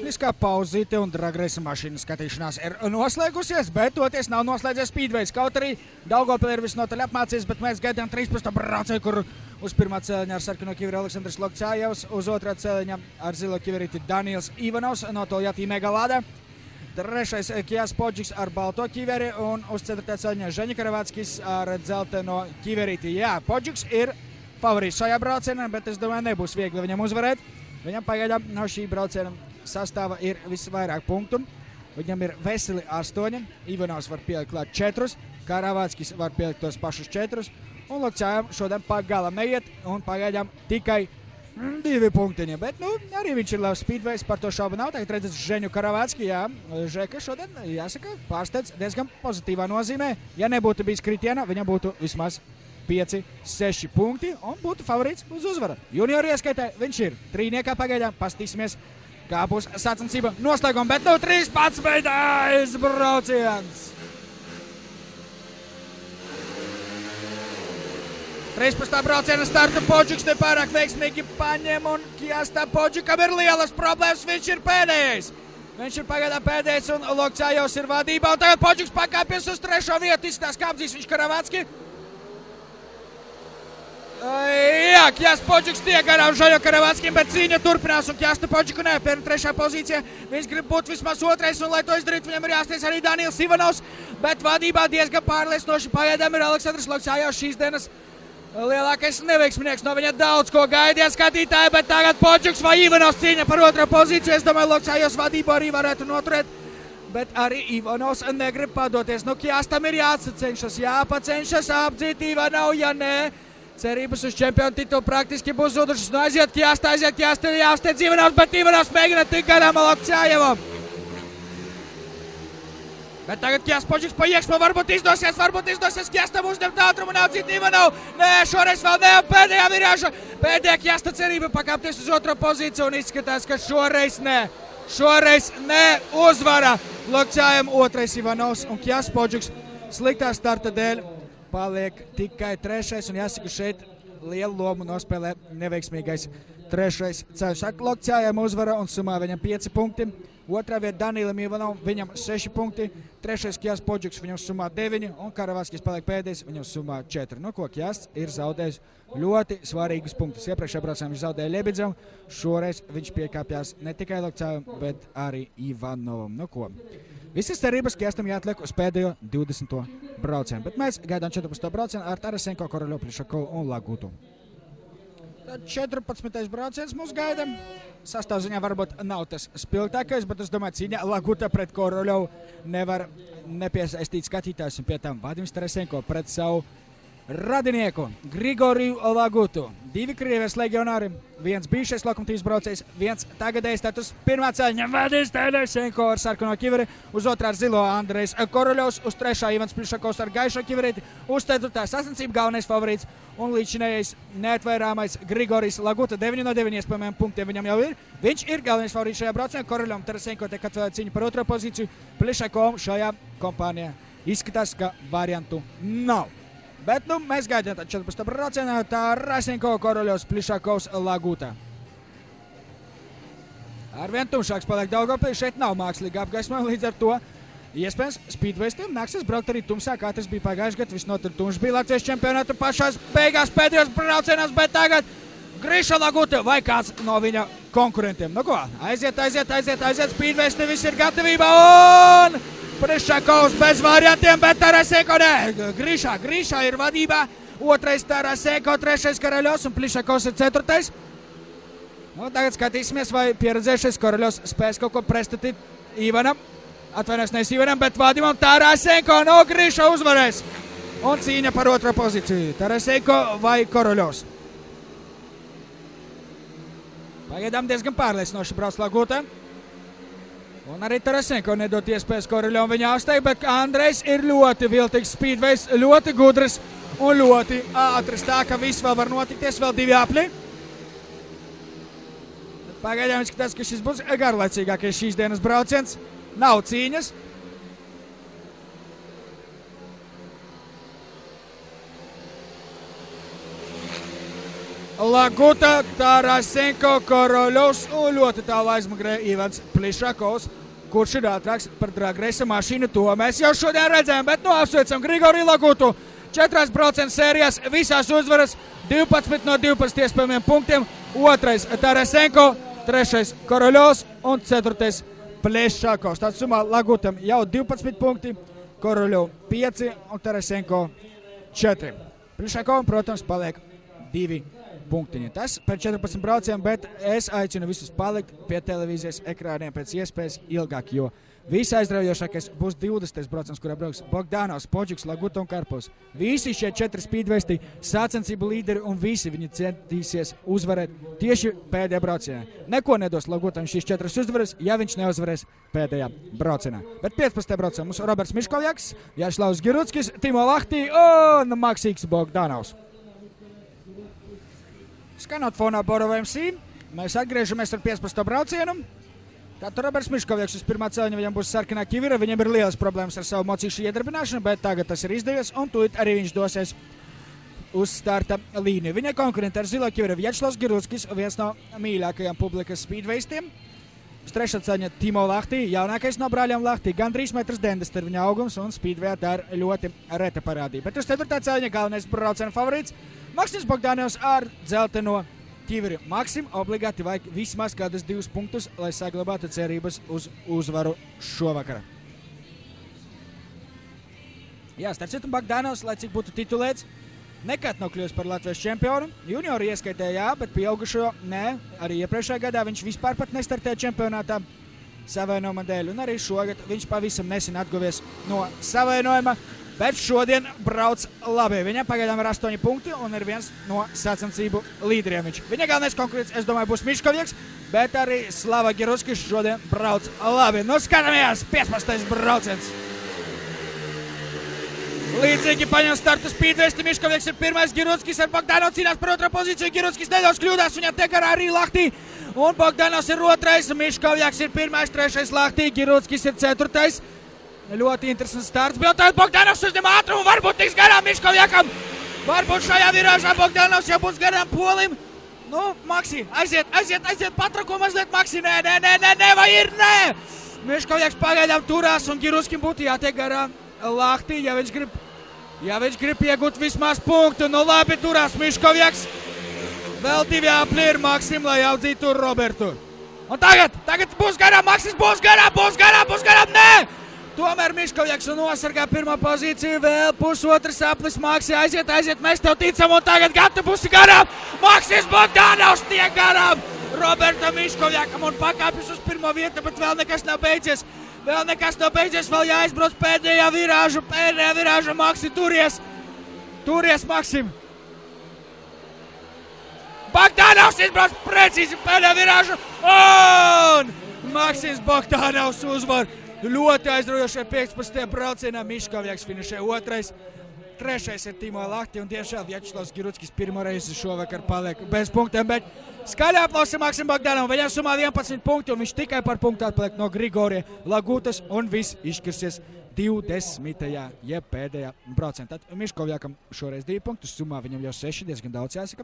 Tehniskā pauzīte un drag race mašīnas skatīšanās ir noslēgusies, bet toties nav noslēdzies speedways. Kaut arī Daugavpilī ir visnotaļ apmācies, bet mēs gaidām 13. braucēju, kur uz pirmā cēliņa ar sarkano kiveri Aleksandrs Lokčajevs, uz otrā cēliņa ar zilo kiverīti Daniils Ivanovs no Toljati Megalāda. Trešais Kijas Podžiks ar balto kiveri un uz ceturtā cēliņa Ženja Karavatskis ar dzelteno kiverīti. Jā, Podžiks ir favorīts šajā braucienā, bet es domāju, nebūs viegli viņam uzvarēt. Viņam pagaidām no šī brauciena sastāva ir visvairāk punktu. Viņam ir veseli 8, Ivanovs var pielikt klāt 4, Karavatskis var pielikt tos pašus 4, un Lokčajevam šodien pagalam neiet, un pagaidām tikai 2 punktiņi. Bet, nu, arī viņš ir labs speedways, par to šaubu nav. Tagad redzēt Ženju Karavatski, jā, Žeka šodien, jāsaka, pārsteidz diezgan pozitīvā nozīmē. Ja nebūtu bijis kritiena, viņam būtu vismaz 5-6 punkti un būtu favorīts uz uzvaru. Junioru ieskaitē viņš ir trīniekā pagaidām. Pastīsimies, kā būs sacensība noslēguma, bet nu 13. brauciens. 13. brauciena starta Podžiks nepārāk veiksmīgi paņem un Kjasta Podžikam ir lielas problēmas, viņš ir pēdējais. Viņš ir pagaidām pēdējais un Lokčajevs ir vadībā un tagad Podžiks pakāpies uz 3. vietu, izstās kāpdzīs viņš Karavatski. Jā, Kjasta Podžiks tiek garām Žaļo Karavātskim, bet cīņa turpinās, un Kjasta Podžiku nepērn trešā pozīcija. Viņš grib būt vismaz otrais, un lai to izdarītu, viņam ir jāsties arī Daniels Ivanovs, bet vadībā diezgan pārliecinoši pagaidām ir Aleksandrs Lokčājovs, šīs dienas lielākais neveiksminieks. No viņa daudz ko gaidīja skatītāji, bet tagad Podžiks vai Ivanovs cīņa par otro pozīciju. Es domāju, Lokčājovs vadību arī varētu noturēt, bet arī Ivanovs negrib padoties. Nu, Kjastam ir jāpacenšas apdzīt Ivanovu, ja nē, cerības uz čempionu titulu praktiski būs zudušas. Nu, aiziet Kjasta, ir jāsteidz Ivanovs, bet Ivanovs mēģina tik garām Lokčājovam. Bet tagad Kjasta Podžiks pa iekšpu, varbūt izdosies Kjastam uzņemt ātrumu un apdzīt Ivanovu. Nē, šoreiz vēl ne, pēdējā virāža, pēdējā Kjasta cerība pakāpties uz otro pozīciju, un izskatās, ka šoreiz ne uzvara Lokčājam otrais Ivanovs, un Kjasta Podžiks sliktā starta dēļ paliek tikai trešais, un jāsaka, šeit lielu lomu nospēlē neveiksmīgais trešais ceļš. Lokčājam uzvara, un sumā viņam 5 punkti. Otrā vieta Danilam Ivanovam, viņam 6 punkti. Trešais Kjasta Podžiks, viņam sumā 9, un Karavātskis paliek pēdējais, viņam sumā 4. Nu, ko Kjasts ir zaudējis ļoti svarīgus punktus. Iepriekšējā braucējā viņš zaudēja Lebedzevam, šoreiz viņš piekāpjās ne tikai Lokčājam, bet arī Ivanovam. Nu, ko? Visas cerības Kjastam jāatliek uz pēdējo 20. braucienu, bet mēs gaidām 14. braucienu ar Tarasenko, Koroļovu, Plišakovu un Lagutu. Tad 14. brauciens mūs gaida. Sastāvziņā varbūt nav tas spilgtākais, bet es domāju, cīņa Laguta pret Koroļovu nevar nepiesaistīt skatītājus, un pie tam Vadims Tarasenko pret savu radinieku Grigoriju Lagutu. 2 Krievijas legionāri, 1 bijušais Lokomotīvas braucējs, 1 tagadējs status pirmā ceļa Vadims Tarasenko ar sarkano kiveri, uz otrā ar zilo Andrejs Koroļovs, uz trešā Ivans Plišakovs ar gaišo kiverīti, uz ceturtā sacensību galvenais favorīts un līdzinējais neatvairāmais Grigorijs Laguta. 9 no 9 iespējamiem punktiem viņam jau ir. Viņš ir galvenais favorīts šajā braucienā. Koroļovam Tarasenko tiek atvēlēta cīņa par otro pozīciju. Plišakovam šajā kompānijā izskatās, ka variantu nav. Bet nu, mēs gaidām 14. braucienā Tarasenko, Koroļovs, Plišakovs, Laguta. Arvien tumšāks paliek Daugavpils, šeit nav mākslīga apgaismojuma, līdz ar to iespējams speedwaystiem nāksies braukt arī tumsā, kā tas bija pagājuši gadu. Visnotaļ tumšs bija Latvijas čempionāta pašās beigās pēdējos braucienās, bet tagad Griša Laguta vai kāds no viņa konkurentiem. Nu ko, aiziet, speedwaysti, viss ir gatavībā un Plišakovs bez variantiem, bet Tarasenko nē. Griša ir vadībā, otrais Tarasenko, trešais Koroļovs un Plišakovs ir ceturtais. Nu, tagad skatīsimies, vai pieredzējušais Koroļovs spēs kaut ko prestatīt Ivanam. Atvainojos nevis Ivanam, bet Vadimam Tarasenko no Griša uzvarēs. Un cīņa par otro pozīciju. Tarasenko vai Koroļovs. Pagaidām diezgan pārliecinoši brauc Laguta. Un arī Tarasenko nedot iespējas Koroļovam viņa apsteigt, bet Andrejs ir ļoti viltīgs speedways, ļoti gudrs un ļoti ātrs. Tā, ka viss vēl var notikties, vēl 2 apļi. Pagaidām izskatās, ka šis būs garlaicīgākais šīs dienas brauciens. Nav cīņas. Laguta, Tarasenko, Koroļovs un ļoti tālu aizmugurē Ivans Plišakovs, kurš ir ātrāks par dragreisa mašīnu. To mēs jau šodien redzējām, bet nu apsveicam Grigoriju Lagutu. 4 braucienu sērijās, visās uzvaras, 12 no 12 iespējamiem punktiem. 2. Tarasenko, 3. Koroļovs un 4. Plišakovs. Tāds summā Lagutam jau 12 punkti, Koroļovam 5 un Tarasenko 4. Plišakovam, protams, paliek 2 punktiņi. Tas pēc 14 braucieniem, bet es aicinu visus palikt pie televīzijas ekrāniem pēc iespējas ilgāk, jo visaizraujošākais būs 20. brauciens, kurā brauks Bogdanovs, Podžiks, Laguta un Karpovs. Visi šie 4 speedwaysti, sacensību līderi un visi viņi centīsies uzvarēt tieši pēdējā braucienā. Neko nedos Lagutam šīs 4 uzvaras, ja viņš neuzvarēs pēdējā braucienā. Bet 15. braucienā mums Roberts Miškovjaks, Jāšlaus Girutskis, Timo Lahtī un Maksīks Bogdanovs. Skanot fonā Borova MC, mēs atgriežamies ar 15. braucienu. Tātad Roberts Miškovjaks uz pirmā celiņa, viņam būs sarkanā kivira, viņam ir lielas problēmas ar savu mocīšu iedarbināšanu, bet tagad tas ir izdevies, un tūlīt arī viņš dosies uz starta līniju. Viņa konkurenti ar zilo kiviru Vjačslavs Girutskis, viens no mīļākajām publikas speedwaystiem. Uz trešā ceļa Timo Lahtī, jaunākais no brāļiem Lahtī, gan 3,90 m ir viņa augums un speedway tā ir ļoti reta parādība. Bet uz ceturtā ceļa galvenais brauciena favorīts Maksims Bogdanovs ar dzelteno ķiveri. Maksim obligāti vajag vismaz kādus 2 punktus, lai saglabātu cerības uz uzvaru šovakar. Jā, starp citu Bogdanovs, lai cik būtu titulēts, nekad nav kļuvis par Latvijas čempionu. Juniori ieskaitē jā, bet pieaugušo nē. Arī iepriekšējā gadā viņš vispār pat nestartēja čempionātā savainojuma dēļ. Un arī šogad viņš pavisam nesen atguvies no savainojuma, bet šodien brauc labi. Viņam pagaidām ir 8 punkti un ir viens no sacensību līderiem. Viņa galvenais konkurents, es domāju, būs Miškovieks, bet arī Slava Giruckis šodien brauc labi. Nu, skatāmies, 15. brauciens. Līdzīgi paņem startu speedwesti, Miškovieks ir pirmais, Giruckis ar Bogdanovs cīnās par otro pozīciju, Giruckis nedaudz kļūdās, viņam tiek garā arī Lahtī, un Bogdanovs ir otrais, Miškovieks ir pirmais, trešais Lahtī, Giruckis ir ceturtais. Ļoti interesants starts, bet tad Bogdanovs uzņem ātrumu, varbūt tiks garām Miškoviekam, varbūt šajā virāžā Bogdanovs jau būs garām Polim. Nu, Maksi, aiziet, patrako mazliet, Maksi, nē, vai ir, nē! Miškovieks pagaidām turās, un Giruskim būtu jātiek garām Lahtī, ja viņš grib iegūt vismaz punktu. Nu labi, turās Miškovieks. Vēl 2 apli ir Maksim, lai audzītu Robertu. Un tagad būs garām, Maksis būs garām, nē! Tomēr Miškovieks nosargā pirmā pozīciju, vēl pusotrs aplis, Maksi, aiziet, mēs tev ticam, un tagad gan tu būsi garām. Maksis Bogdanovs tiek garām Robertam Miškoviekam un pakāpjas uz pirmo vietu, bet vēl nekas nav beidzies. Vēl jāizbrauc pēdējā virāža, Maksi, turies, Maksim. Bogdanovs izbrauc precīzi pēdējā virāža, un Maksims Bogdanovs uzvar. Ļoti aizraujošai 15. braucienā Miškovieks finišē otrais. Trešais ir Timo Lahtī un tiešām Vjačeslavs Giruckis pirmo reizi šovakar paliek bez punktiem, bet skaļā aplausi Maksim Bogdanovam. Viņam sumā 11 punkti un viņš tikai par punktu atpaliek no Grigorija Lagutas un viss izšķirsies 20. jeb pēdējā braucienā. Tad Miškoviekam šoreiz 2 punktus, sumā viņam jau 6, diezgan daudz jāsaka.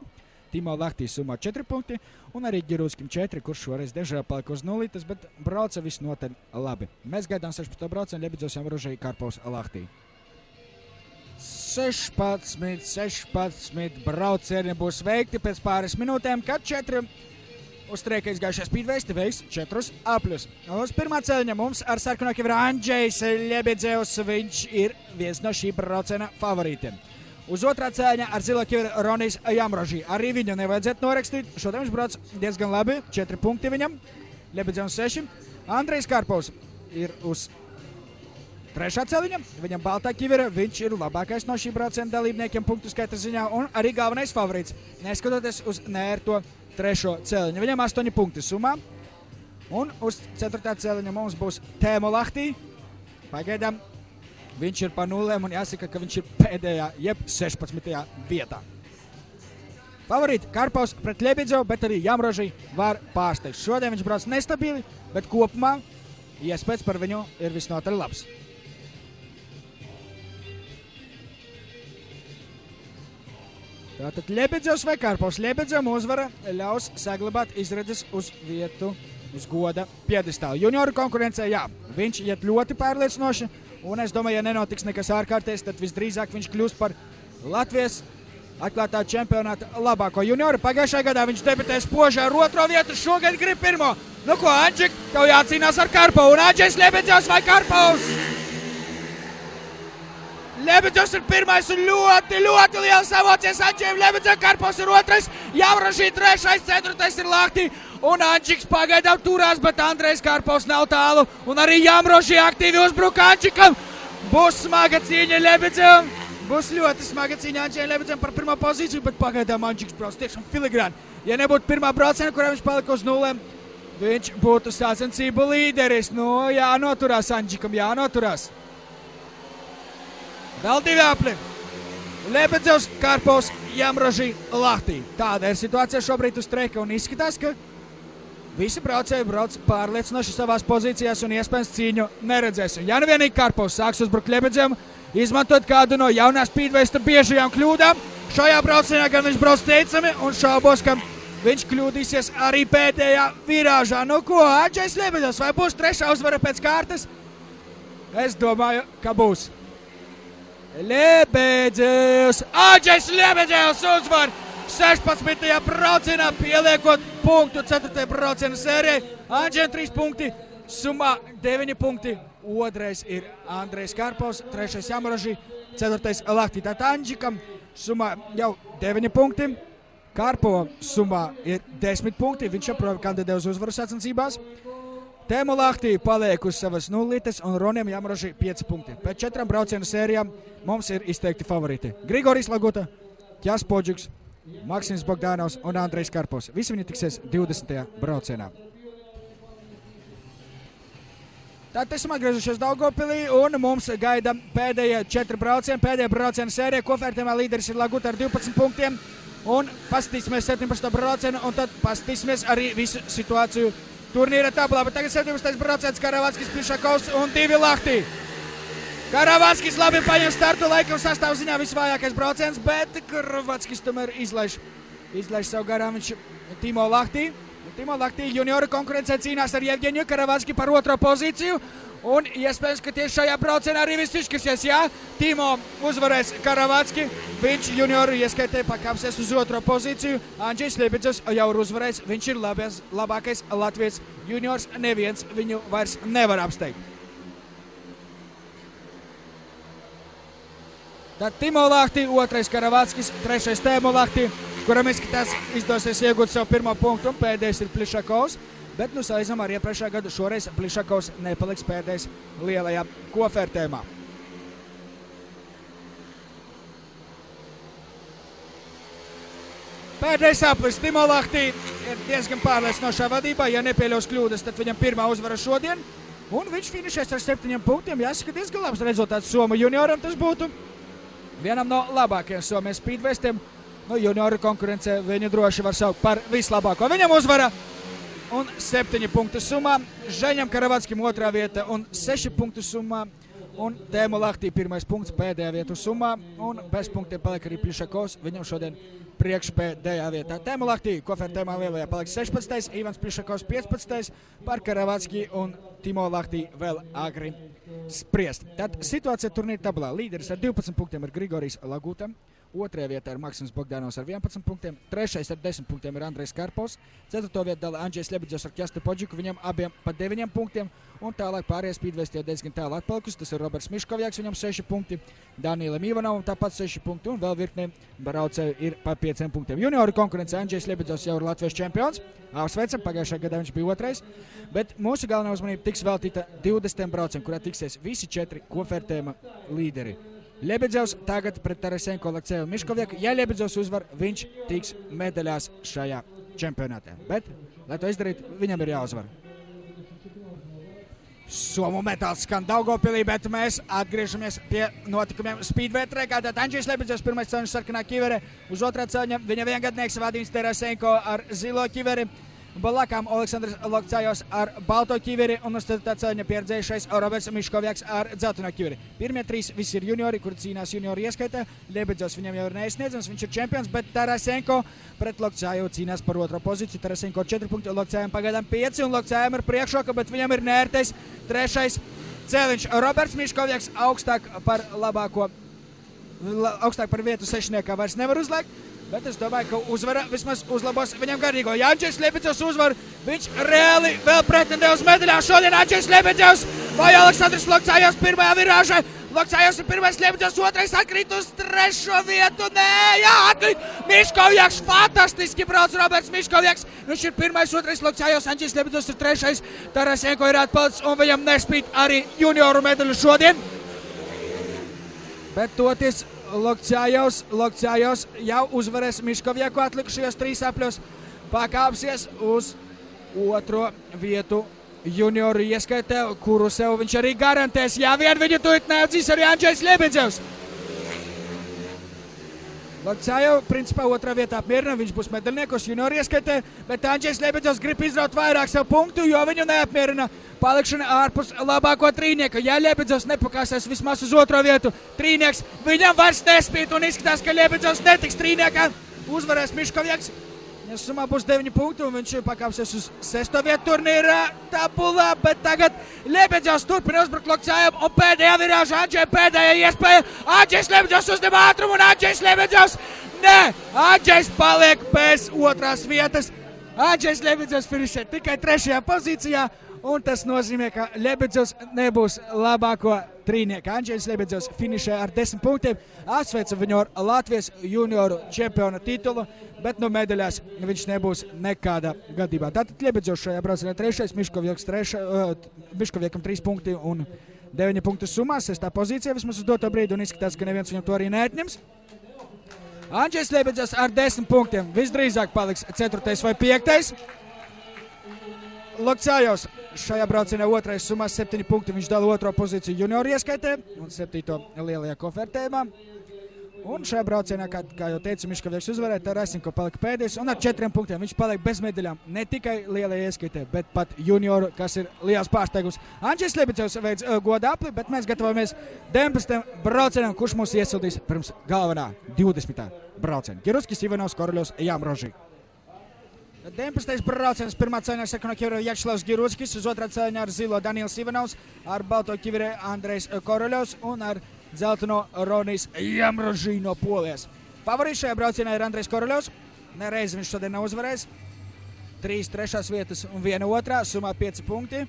Timo Lahtī sumā 4 punkti un arī Giruckim 4, kurš šoreiz diemžēl palika uz nulītes, bet brauca visnotaļ labi. Mēs gaidām 16. braucienu, Ļebidzevs, Jamrožai, Karpovs, Lahtī. 16 braucieni būs veikti pēc pāris minūtēm, kad 4 uz trieka izgājušie speedwesti veiks 4 apļus. Uz pirmā ceļa mums ar sarkano ķiveri Andžejs Ļebidzevs, viņš ir viens no šī brauciena favorītiem. Uz otrā ceļa ar zilo ķiveri Ronijs Jamrožī. Arī viņu nevajadzētu norakstīt. Šodien viņš brauc diezgan labi, 4 punkti viņam, Ļebidzevs 6. Andrejs Karpovs ir uz trešā celiņa, viņam baltā ķivera, viņš ir labākais no šī brauciena dalībniekiem punktu skaita ziņā un arī galvenais favorīts, neskatoties uz neērto trešo celiņu. Viņam 8 punkti summā, un uz ceturtā celiņa mums būs Timo Lahtī. Pagaidām viņš ir pa nulēm un jāsaka, ka viņš ir pēdējā, jeb 16. vietā. Favorīti Karpovs pret Ļebidzevu, bet arī Jamrožī var pārsteigt. Šodien viņš brauc nestabili, bet kopumā iespējas par viņu ir visnotaļ labs. Tātad Ļebidzevs vai Karpovs. Ļebidzevam uzvara ļaus saglabāt izredzes uz vietu, uz goda piedestālu. Junioru konkurencē, jā, viņš iet ļoti pārliecinoši, un es domāju, ja nenotiks nekas ārkārtējs, tad visdrīzāk viņš kļūst par Latvijas atklātā čempionāta labāko junioru. Pagājušajā gadā viņš debitē spoži ar otro vietu, šogad grib pirmo. Nu ko, Andžik, tev jācīnās ar Karpovu, un Andžejs Ļebidzevs vai Karpovs? Ļebidzevs ir pirmais un ļoti liels emocijas Andžejam Ļebidzevam, Karpovs ir otrais, Jamrožī trešais, ceturtais ir Lahtī, un Andžiks pagaidām turās, bet Andrejs Karpovs nav tālu, un arī Jamrožī aktīvi uzbruka Andžikam. Būs smaga cīņa Ļebidzevam, būs ļoti smaga cīņa Andžejam Ļebidzevam par pirmā pozīciju, bet pagaidām Andžiks brauc tiešām filigrāni. Ja nebūtu pirmā brauciena, kurā viņš palika uz nulēm, viņš būtu sacensību līderis. Nu, jānoturās Andžikam, jānoturās. Vēl 2 apli. Ļebidzevs, Karpovs, Jamrožī, Lahtī. Tāda ir situācija šobrīd uz treka un izskatās, ka visi braucēji brauc pārliecinoši savās pozīcijās un iespējams cīņu neredzēsim. Ja nu vienīgi Karpovs sāks uzbrukt Ļebidzevam, izmantot kādu no jaunās speedwesta biežajām kļūdām, šajā braucienā gan viņš brauc teicami un šaubos, ka viņš kļūdīsies arī pēdējā virāžā. Nu ko, Andžejs Ļebeģevs, vai būs trešā uzvara pēc kārtas? Es domāju, ka būs. Ļebeģevs, Andžejs Ļebeģevs uzvar 16. braucienā, pieliekot punktu 4. brauciena sērijai. Andžejam 3 punkti, summā 9 punkti. Otrais ir Andrejs Karpovs, 3. Jamroži, 4. Lahtī. Tātad Andžikam summā jau 9 punkti. Karpovam summā ir 10 punkti. Viņš joprojām kandidē uz uzvaru sacensībās. Tēmu Lahtī paliek uz savas nulītes un Ronim Jamroži 5 punkti. Pēc 4 braucienu sērijām mums ir izteikti favorīti. Grigorijs Laguta, Ķas Podžuks, Maksims Bogdanovs un Andrejs Karpovs. Visi viņi tiksies 20. braucienā. Tātad esam atgriezušies Daugavpilī un mums gaida pēdējie 4 braucieni. Pēdējā brauciena sērija kofērtēmā līderis ir Laguta ar 12 punktiem. Un paskatīsimies 17. braucienu un tad paskatīsimies arī visu situāciju turnīra tabulā. Bet tagad 17. brauciens Karavatskis, Plišakovs un 2 Lahtī. Karavatskis labi paņem startu, laikam sastāv ziņā visvājākais brauciens, bet Karavatskis tomēr izlaiž savu garām viņš Timo Lahtī. Timo Lahtī junioru konkurencē cīnās ar Jevģeņu Karavatski par 2. pozīciju. Un iespējams, ka tieši šajā braucienā arī viss izšķirsies. Jā, Timo uzvarēs Karavatski. Viņš junioru ieskaitē pakāpsies uz 2. pozīciju. Andžejs Ļebeģevs jau ir uzvarējis. Viņš ir labākais Latvijas juniors. Neviens viņu vairs nevar apsteigt. Tad Timo Lahtī, 2. Karavatskis, 3. Tēmu Lahtī, kuram izskatās izdosies iegūt savu 1. punktu, un pēdējais ir Plišakovs. Bet nu saizam ar iepriekšējā gadu šoreiz Plišakovs nepaliks pēdējais lielajā kofērtēmā. Pēdējais aplis Timo Lahtī ir diezgan pārliecinošā vadībā. Ja nepieļaus kļūdas, tad viņam 1. uzvara šodien. Un viņš finišēs ar 7 punktiem. Jāsaka, diezgan labs rezultāts Somu junioram. Tas būtu vienam no labākajiem Somijas speedwestiem. Nu, junioru konkurencē viņu droši var saukt par vislabāko. Viņam uzvara un 7 punktu summā. Žeņam Karavatskam 2. vieta un 6 punktu summā. Un Tēmu Lahtī 1. punkts pēdējā vietu summā. Un bez punktiem paliek arī Plišakovs. Viņam šodien priekšpēdējā vietā. Tēmu Lahtī kofērtēmā lielajā paliek 16. Ivans Plišakovs 15. Par Karavatski un Timo Lahtī vēl agri spriest. Tad situācija turnīra tabulā. Līderis ar 12 punktiem ir Grigorijs Laguta. 2. vietā ir Maksims Bogdanovs ar 11 punktiem. 3. ar 10 punktiem ir Andrejs Karpovs. 4. vietā dala Andžejs Ļebeģevs ar Ķastu Podžiku. Viņam abiem pa 9 punktiem. Un tālāk pārējais speedwesti jau diezgan tālu atpalikusi. Tas ir Roberts Miškovjaks, viņam 6 punkti. Danilam Ivanovam tāpat 6 punkti. Un vēl virknē braucēju ir pa 5 punktiem. Junioru konkurence Andžejs Ļebeģevs jau ir Latvijas čempions. Apsveicam, pagājušā gadā viņš bija 2. Bet mūsu galvenā uzmanība tiks veltīta 20. braucienam, kurā tiksies visi 4 kofērtēma līderi. Ļebeģevs tagad pret Tarasenko, Lakceju un Miškovjaku. Ja Ļebeģevs uzvar, viņš tiks medaļās šajā čempionātā. Bet, lai to izdarītu, viņam ir jāuzvar. Somu metāls skan Daugavpilī, bet mēs atgriežamies pie notikumiem Speedway trekā. Tad Andžejs Ļebeģevs, 1. ceļš sarkanā ķivere. Uz 2. ceļa viņa viengadnieks Vadims Tarasenko ar zilo ķiveri. Balakām Oleksandrs Lokcājos ar balto ķiveri un uz 4. ceļa pieredzējušais Roberts Miškovjaks ar dzelteno ķiveri. Pirmie 3 visi ir juniori, kuri cīnās junioru ieskaitē. Ļebeģevs viņam jau ir neizsniedzams, viņš ir čempions, bet Tarasenko pret Lokcāju cīnās par 2. pozīciju. Tarasenko 4 punkti, Lokcājam pagaidām 5 un Lokcājam ir priekšroka, bet viņam ir neērtais 3. cēliņš. Roberts Miškovjaks augstāk par vietu sešniekā vairs nevar uzliekt. Bet es domāju, ka uzvara vismaz uzlabos viņam garīgo. Ja Andžejs Ļebeģevs uzvar, viņš reāli vēl pretendē uz medaļām. Šodien Andžejs Ļebeģevs vai Aleksandrs Lokcājos 1. virāžā. Lokcājos ir 1. Ļebeģevs, 2. atkrīt uz 3. vietu. Nē, jā, atkrīt. Miškovjaks fantastiski brauc Roberts Miškovjaks. Viņš ir 1. 2. Lokcājos, Andžejs Ļebeģevs ir 3. Tarasenko ir atpalicis un viņam nespīt arī junioru medaļu šodien. Bet toties Lokcājos jau uzvarēs Miškovjaku atlikušajos 3 apļos, pakāpsies uz 2. vietu junioru ieskaitē, kuru sev viņš arī garantēs. Ja vien viņu tūlīt neatzīs arī Andžejs Ļebeģevs. Lokcājo principā 2. vietā apmierina, viņš būs medaļniekos junioru ieskaitē, bet Andžejs Ļebeģevs grib izraut vairāk savu punktu, jo viņu neapmierina palikšana ārpus labāko trīnieka. Ja Ļebeģevs nepakāsies vismaz uz 2. vietu, trīnieks viņam vairs nespīt un izskatās, ka Ļebeģevs netiks trīniekā. Uzvarēs Miškovjaks Ja summā būs 9 punkti un viņš pakāpsies uz 6. vietu turnīra tabulā, bet tagad Lebedevs turpina uzbrukt Lokcājam un pēdējā virāža Andžejam pēdējā iespēja. Andžejs Lebedevs uzņem ātrumu un Andžejs Lebedevs, nē, Andžejs paliek bez 2. vietas. Andžejs Lebedevs finišē tikai 3. pozīcijā. Un tas nozīmē, ka Lebedevs nebūs labāko trīnieku. Andžejs Lebedevs finišē ar 10 punktiem. Apsveicu viņu ar Latvijas junioru čempiona titulu, bet no medaļās viņš nebūs nekādā gadījumā. Tātad Lebedevs šajā braucienā 3. Miškoviekam 3 punkti un 9 punktu summā. 6. pozīcija vismaz uz doto brīdi un izskatās, ka neviens viņam to arī neatņems. Andžejs Lebedevs ar 10 punktiem visdrīzāk paliks 4. vai 5. Lokcājos šajā braucienā 2. summā 7 punkti. Viņš dala 2. pozīciju junioru ieskaitē un 7. lielajā kofertējumā. Un šajā braucienā, kā jau teicu, Miškovieks uzvarēja, Tarasenko palika pēdējais un ar 4 punktiem viņš paliek bez medaļām. Ne tikai lielajā ieskaitē, bet pat junioru, kas ir liels pārsteigums. Andžejs Lebedevs veids goda apli, bet mēs gatavojamies 19. braucienam, kurš mūs iesildīs pirms galvenā 20. brauciena. Girutskis, Ivanovs, Koroļovs, Jamroži. 19. brauciens, pirmā cēļā sarkano ķivere Vjačeslavs Girutskis, uz otrā cēļā ar zilo Daniels Ivanovs, ar balto ķivere Andrejs Koroļovs un ar dzelteno Ronijs Jamroži no Polijas. Favorīts šajā braucienā ir Andrejs Koroļovs, nereiz viņš šodien nav uzvarējis. 3 trešās vietas un 1 otrā, summā 5 punkti.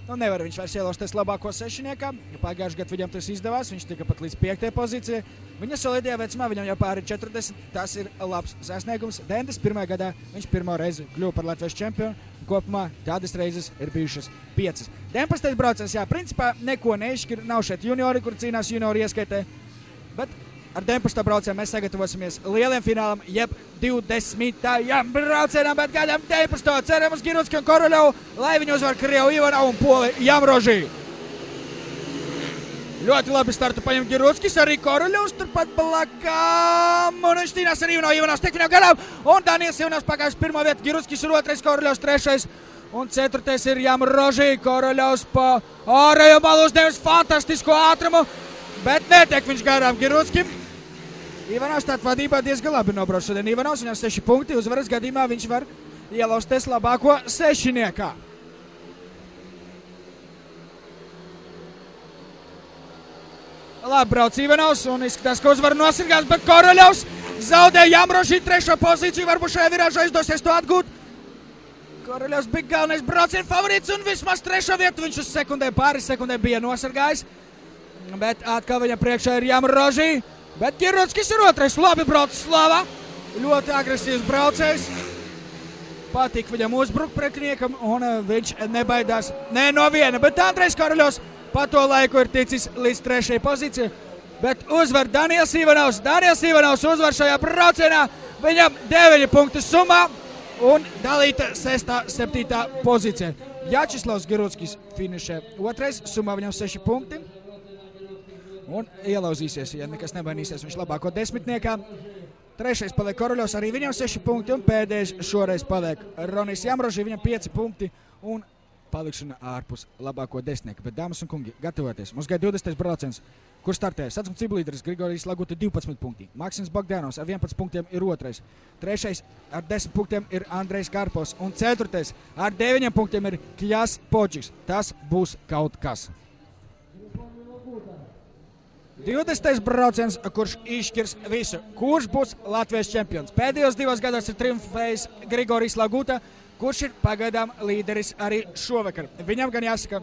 Nu, nevar viņš vairs ielausties labāko sešiniekā. Pagājušajā gadā viņam tas izdevās, viņš tika pat līdz 5. pozīcijai. Viņa solidajā vecumā viņam jau pāri 40, tas ir labs sasniegums. 91. gadā viņš pirmo reizi kļuva par Latvijas čempionu. Kopumā tādas reizes ir bijušas 5. 19. brauciens, jā, principā neko neizšķir, nav šeit juniori, kur cīnās juniori ieskaitē. Bet ar 19. braucienu mēs sagatavosimies lieliem finālam, jeb 20. braucienam, bet gaidām 19. ceram uz Girutski un Koroļovu, lai viņi uzvar Krievu Ivanovu un Poli Jamroži. Ļoti labi startu paņem Girutskis, arī Koroļovs turpat blakām, un viņš cīnās ar Ivanovs tek viņam garām, un Daniels Ivanovs pagājis 1. vietu, Girutskis ir 2. Koroļovs 3. un 4. ir Jamroži. Koroļovs pa ārējo malu uzdevis fantastisku ātrumu, bet netiek viņš garām Girutskim. Ivanovs tātad vadībā diezgan labi nobrauc šodien. Ivanovs, viņam 6 punkti, uzvaras gadījumā viņš var ielausties labāko sešiniekā. Labi brauc Ivanovs un izskatās, ka uzvaru nosargās, bet Koroļovs zaudē Jamroži 3. pozīciju, varbūt šajā virāžā izdosies to atgūt. Koroļovs bija galvenais braucienu favorīts un vismaz 3. vietu viņš uz sekundēm, pāris sekundēm bija nosargājis. Bet atkal viņam priekšā ir Jamroži. Bet Girutskis ir 2. Labi brauc Slava. Ļoti agresīvs braucējs. Patīk viņam uzbrukt pretiniekam un viņš nebaidās ne no viena. Bet Andrejs Koroļovs pa to laiku ir ticis līdz 3. pozīcijai. Bet uzvar Daniels Ivanovs. Daniels Ivanovs uzvar šajā braucienā. Viņam 9 punktu summā un dalīta 6. 7. pozīcijai. Vjačeslavs Girutskis finišē 2. Summā viņam 6 punkti. Un ielauzīsies, ja nekas nebainīsies, viņš labāko desmitniekā. 3. paliek Koroļovs, arī viņam 6 punkti, un pēdējais šoreiz paliek Ronijs Jamroži, viņam 5 punkti, un palikšana ārpus labāko desmitnieka. Bet, dāmas un kungi, gatavoties. Mums gaida 20. brauciens, kur startē sacensību ciblīderis Grigorijs Laguta 12 punkti. Maksims Bogdanovs ar 11 punktiem ir 2. 3. ar 10 punktiem ir Andrejs Karpovs, un 4. ar 9 punktiem ir Kjas Podžiks. Tas būs kaut kas. 20. brauciens, kurš izšķirs visu. Kurš būs Latvijas čempions? Pēdējos 2 gados ir triumfējis Grigorijs Laguta, kurš ir pagaidām līderis arī šovakar. Viņam gan jāsaka,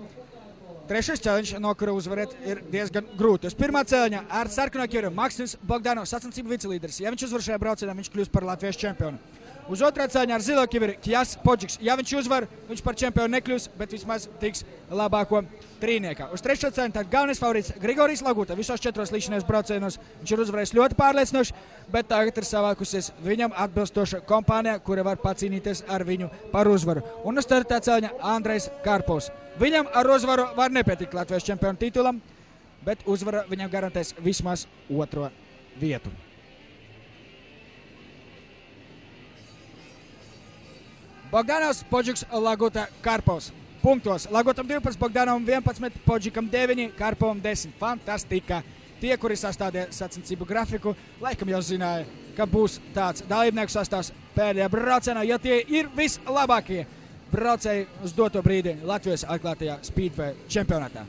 3. cēliņš, no kura uzvarēt, ir diezgan grūti. Uz 1. cēliņa ar sarkano ķiveri Maksims Bogdanovs, sacensību vicelīderis. Ja viņš uzvar šajā braucienā, viņš kļūs par Latvijas čempionu. Uz 2. cēliņa ar zilo ķiveri Kjas Podžiks. Ja viņš uzvar, viņš par čempionu nekļūs, bet vismaz tiks labāko trīniekā. Uz 3. cēliņa tad galvenais favorīts Grigorijs Laguta. Visos 4 līdzinājos braucienos viņš ir uzvarējis ļoti pārliecinoši, bet tagad ir savākusies viņam atbilstoša kompānija, kura var pacīnīties ar viņu par uzvaru. Un uz 4. cēliņa Andrejs Karpovs. Viņam ar uzvaru var nepietikt Latvijas čempionu titulam, bet uzvara viņam garantēs vismaz 2. vietu. Bogdanovs, Podžiks, Laguta, Karpovs. Punktos. Lagutam 12, Bogdanovam 11, Podžikam 9, Karpovam 10. Fantastika. Tie, kuri sastādīja sacensību grafiku, laikam jau zināja, ka būs tāds dalībnieku sastāvs pēdējā braucienā, jo tie ir vislabākie braucēji uz doto brīdi Latvijas atklātajā Speedway čempionātā.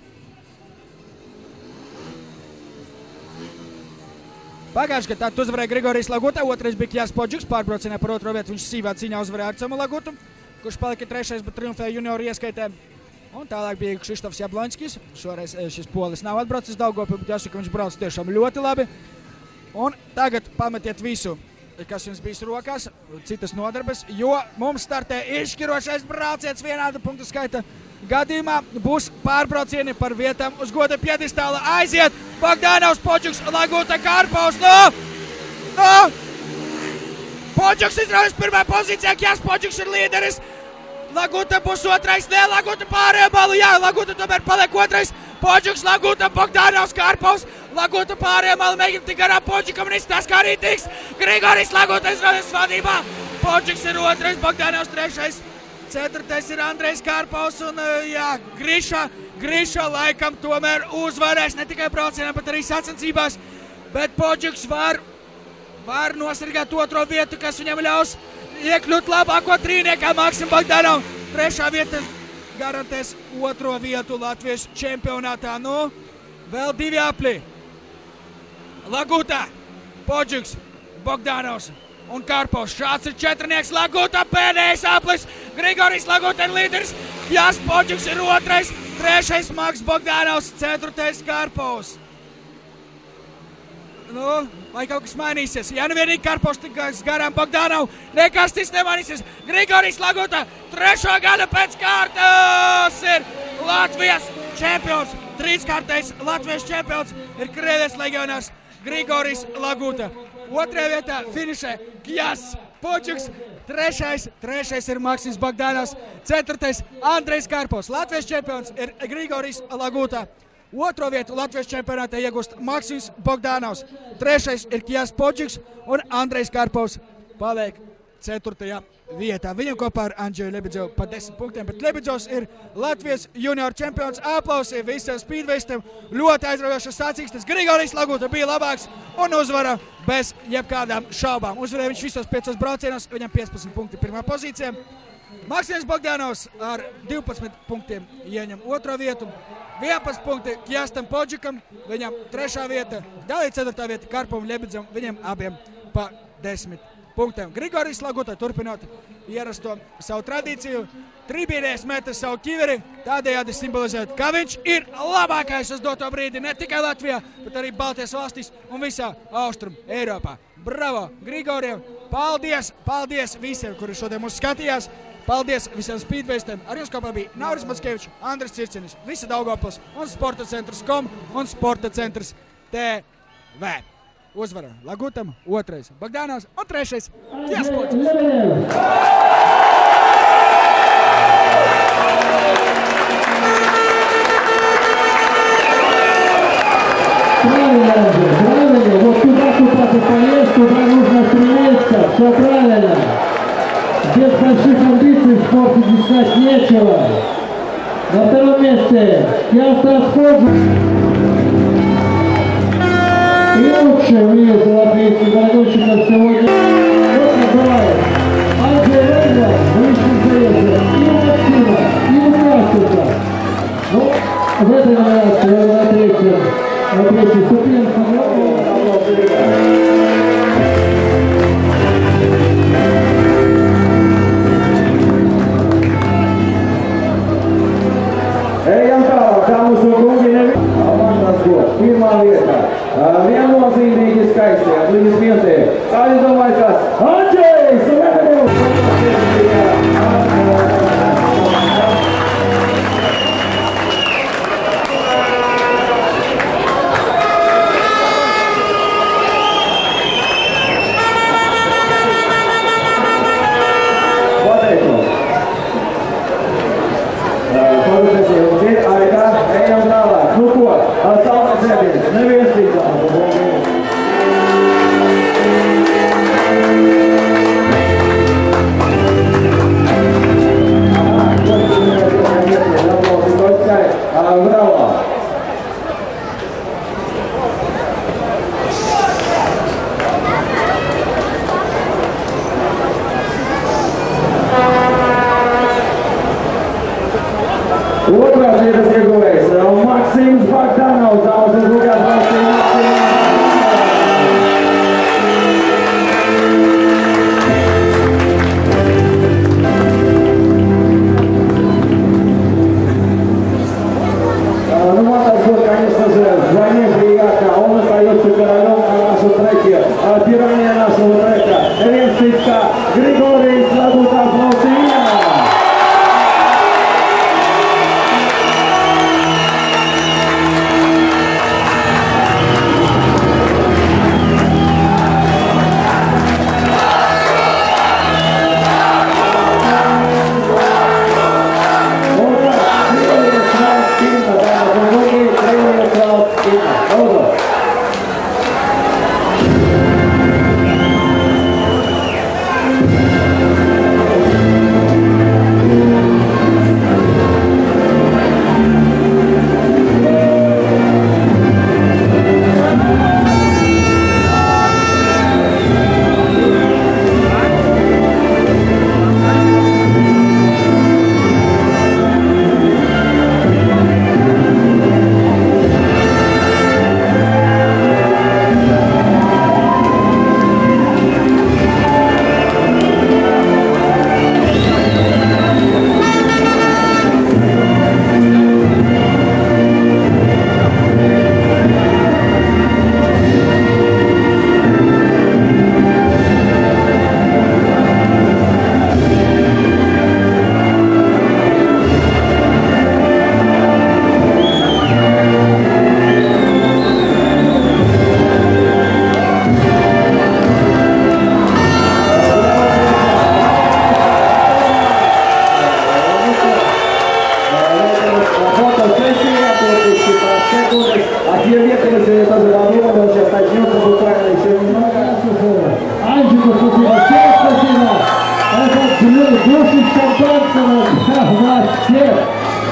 Pagājušajā gadā tad uzvarēja Grigorijs Laguta, otrais bija Kjās Podžuks, pārbraucienā par otro vietu viņš sīvā cīņā uzvarēja Artsomu Lagutu, kurš palika trešais, bet triumfēja junioru ieskaitē. Un tālāk bija Kšištofs Jabloņskis, šoreiz šis polis nav atbraucis Daugavpilī, bet jāsaka, viņš brauc tiešām ļoti labi. Un tagad pametiet visu, kas jums bijis rokās, citas nodarbes, jo mums startē izšķirošais brauciens vienāda punktu skaita gadījumā. Būs pārbraucieni par vietām uz goda pjedestāla. Aiziet Bogdanovs, Podžuks, Laguta, Karpovs. Podžuks izraujas pirmā pozīcijā, Kjās Podžuks ir līderis. Laguta būs otrais, ne, Laguta pārējo balu, jā, Laguta tomēr paliek otrais. Podžuks, Laguta, Bogdanovs, Karpovs. Laguta pārējo balu mēģina tik garām Podžukam un izstās kā arī tiks. Grigorijs Laguta izraujas vadībā. Podžuks ir otrais, Bogdanovs trešais. Ceturtais ir Andrejs Karpovs un, jā, Griša laikam tomēr uzvarēs ne tikai braucienā, bet arī sacensībās. Bet Podžuks var nosargāt otro vietu, kas viņam ļaus iekļūt labāko trīniekā Maksim Bogdanov. Trešā vieta garantēs otro vietu Latvijas čempionātā. Nu, vēl divi apli. Laguta, Podžuks, Bogdanovs un Karpovs. Šāds ir četrnieks. Laguta pēdējais aplis. Grigorijs Laguta ir līderis. Kjās Podžuks ir otrais. Trešais Maks Bogdanovs. Ceturtais Karpovs. Nu, vai kaut kas mainīsies? Ja nu vienīgi Karpovs tiks garām Bogdanovu, nekas tas nemainīsies. Grigorijs Laguta trešo gadu pēc kārtas ir Latvijas čempions. Trīskārtais Latvijas čempions ir Krievijas legionārs Grigorijs Laguta. Otrajā vietā finišē Kjās Podžuks, trešais ir Maksis Bogdanovs, ceturtais Andrejs Karpovs. Latvijas čempions ir Grigorijs Laguta. Otro vietu Latvijas čempionātā iegūst Maksims Bogdanovs. Trešais ir Kjās Podžuks un Andrejs Karpovs paliek ceturtajā vietā. Viņam kopā ar Andžeju Lebedzevu pa 10 punktiem, bet Lebedzevs ir Latvijas junior čempions. Aplausi visiem speedwaistiem. Ļoti aizraujošas sacīkstes. Grigorijs Laguta bija labāks un uzvara bez jebkādām šaubām. Uzvarēja viņš visos 5 braucienos, viņam 15 punkti pirmā pozīcijā. Maksims Bogdanovs ar 12 punktiem ieņem otro vietu. 11 punkti Kjāstam Podžukam, viņam trešā vieta, dalīt ceturtā vieta Karpovam Lebedzevam, viņam abiem pa 10 punktiem. Grigorijs Laguta turpinot ierasto savu tradīciju, tribīnēs meta savu ķiveri, tādējādi simbolizēt, ka viņš ir labākais uz doto brīdi ne tikai Latvijā, bet arī Baltijas valstīs un visā Austrum Eiropā. Bravo Grigorijam! Paldies visiem, kuri šodien mūs skatījās! Paldies visiem speedwaistiem. Ar jums kopā bija Nauris Mackevičs, Andris Circenis, visa Daugavpils un Sporta centrs .com un Sporta centrs TV. Uzvara Lagutam, otrais Bogdanovs un trešais Kjās Podžuks. Правильно, вот туда поесть, туда нужно стремиться, все правильно. Без больших амбиций в спорте искать нечего. На втором месте Kjās Podžuks. И лучший в мире золотых гонщиков сегодня. Вот Николаев, Андрей Лейла, высший заезд, и Максима, и участников. Ну, в этой номинации на третьей ступеньке. Ejam tālāk, dāmas un kungi, komandas gods, pirmā vietā. Viennozīmīgi skaisti, aplīdismientie. Kā jūs domājat, kas? Andžejs Lebedevs! Pateicos. Paldies jums ir, Aida, ejam tālāk. Nu ko, saules ēdienas, neviens citām. Bravo! Otrās vietas ieguvējs Maksims Bagdanovs, dāmas un kungi, atbalstīja Maksimu. Ну, вот так вот, конечно же, вдвойне приятно. Он остается королем на нашем треке. Пирания нашего трека. Ремстичка Григорий Лагута Плаусина.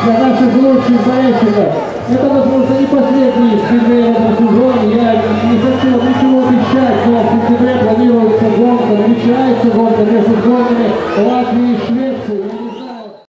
Для наших лучших болельщиков. Это, возможно, не последний спидвей в этом сезоне. Я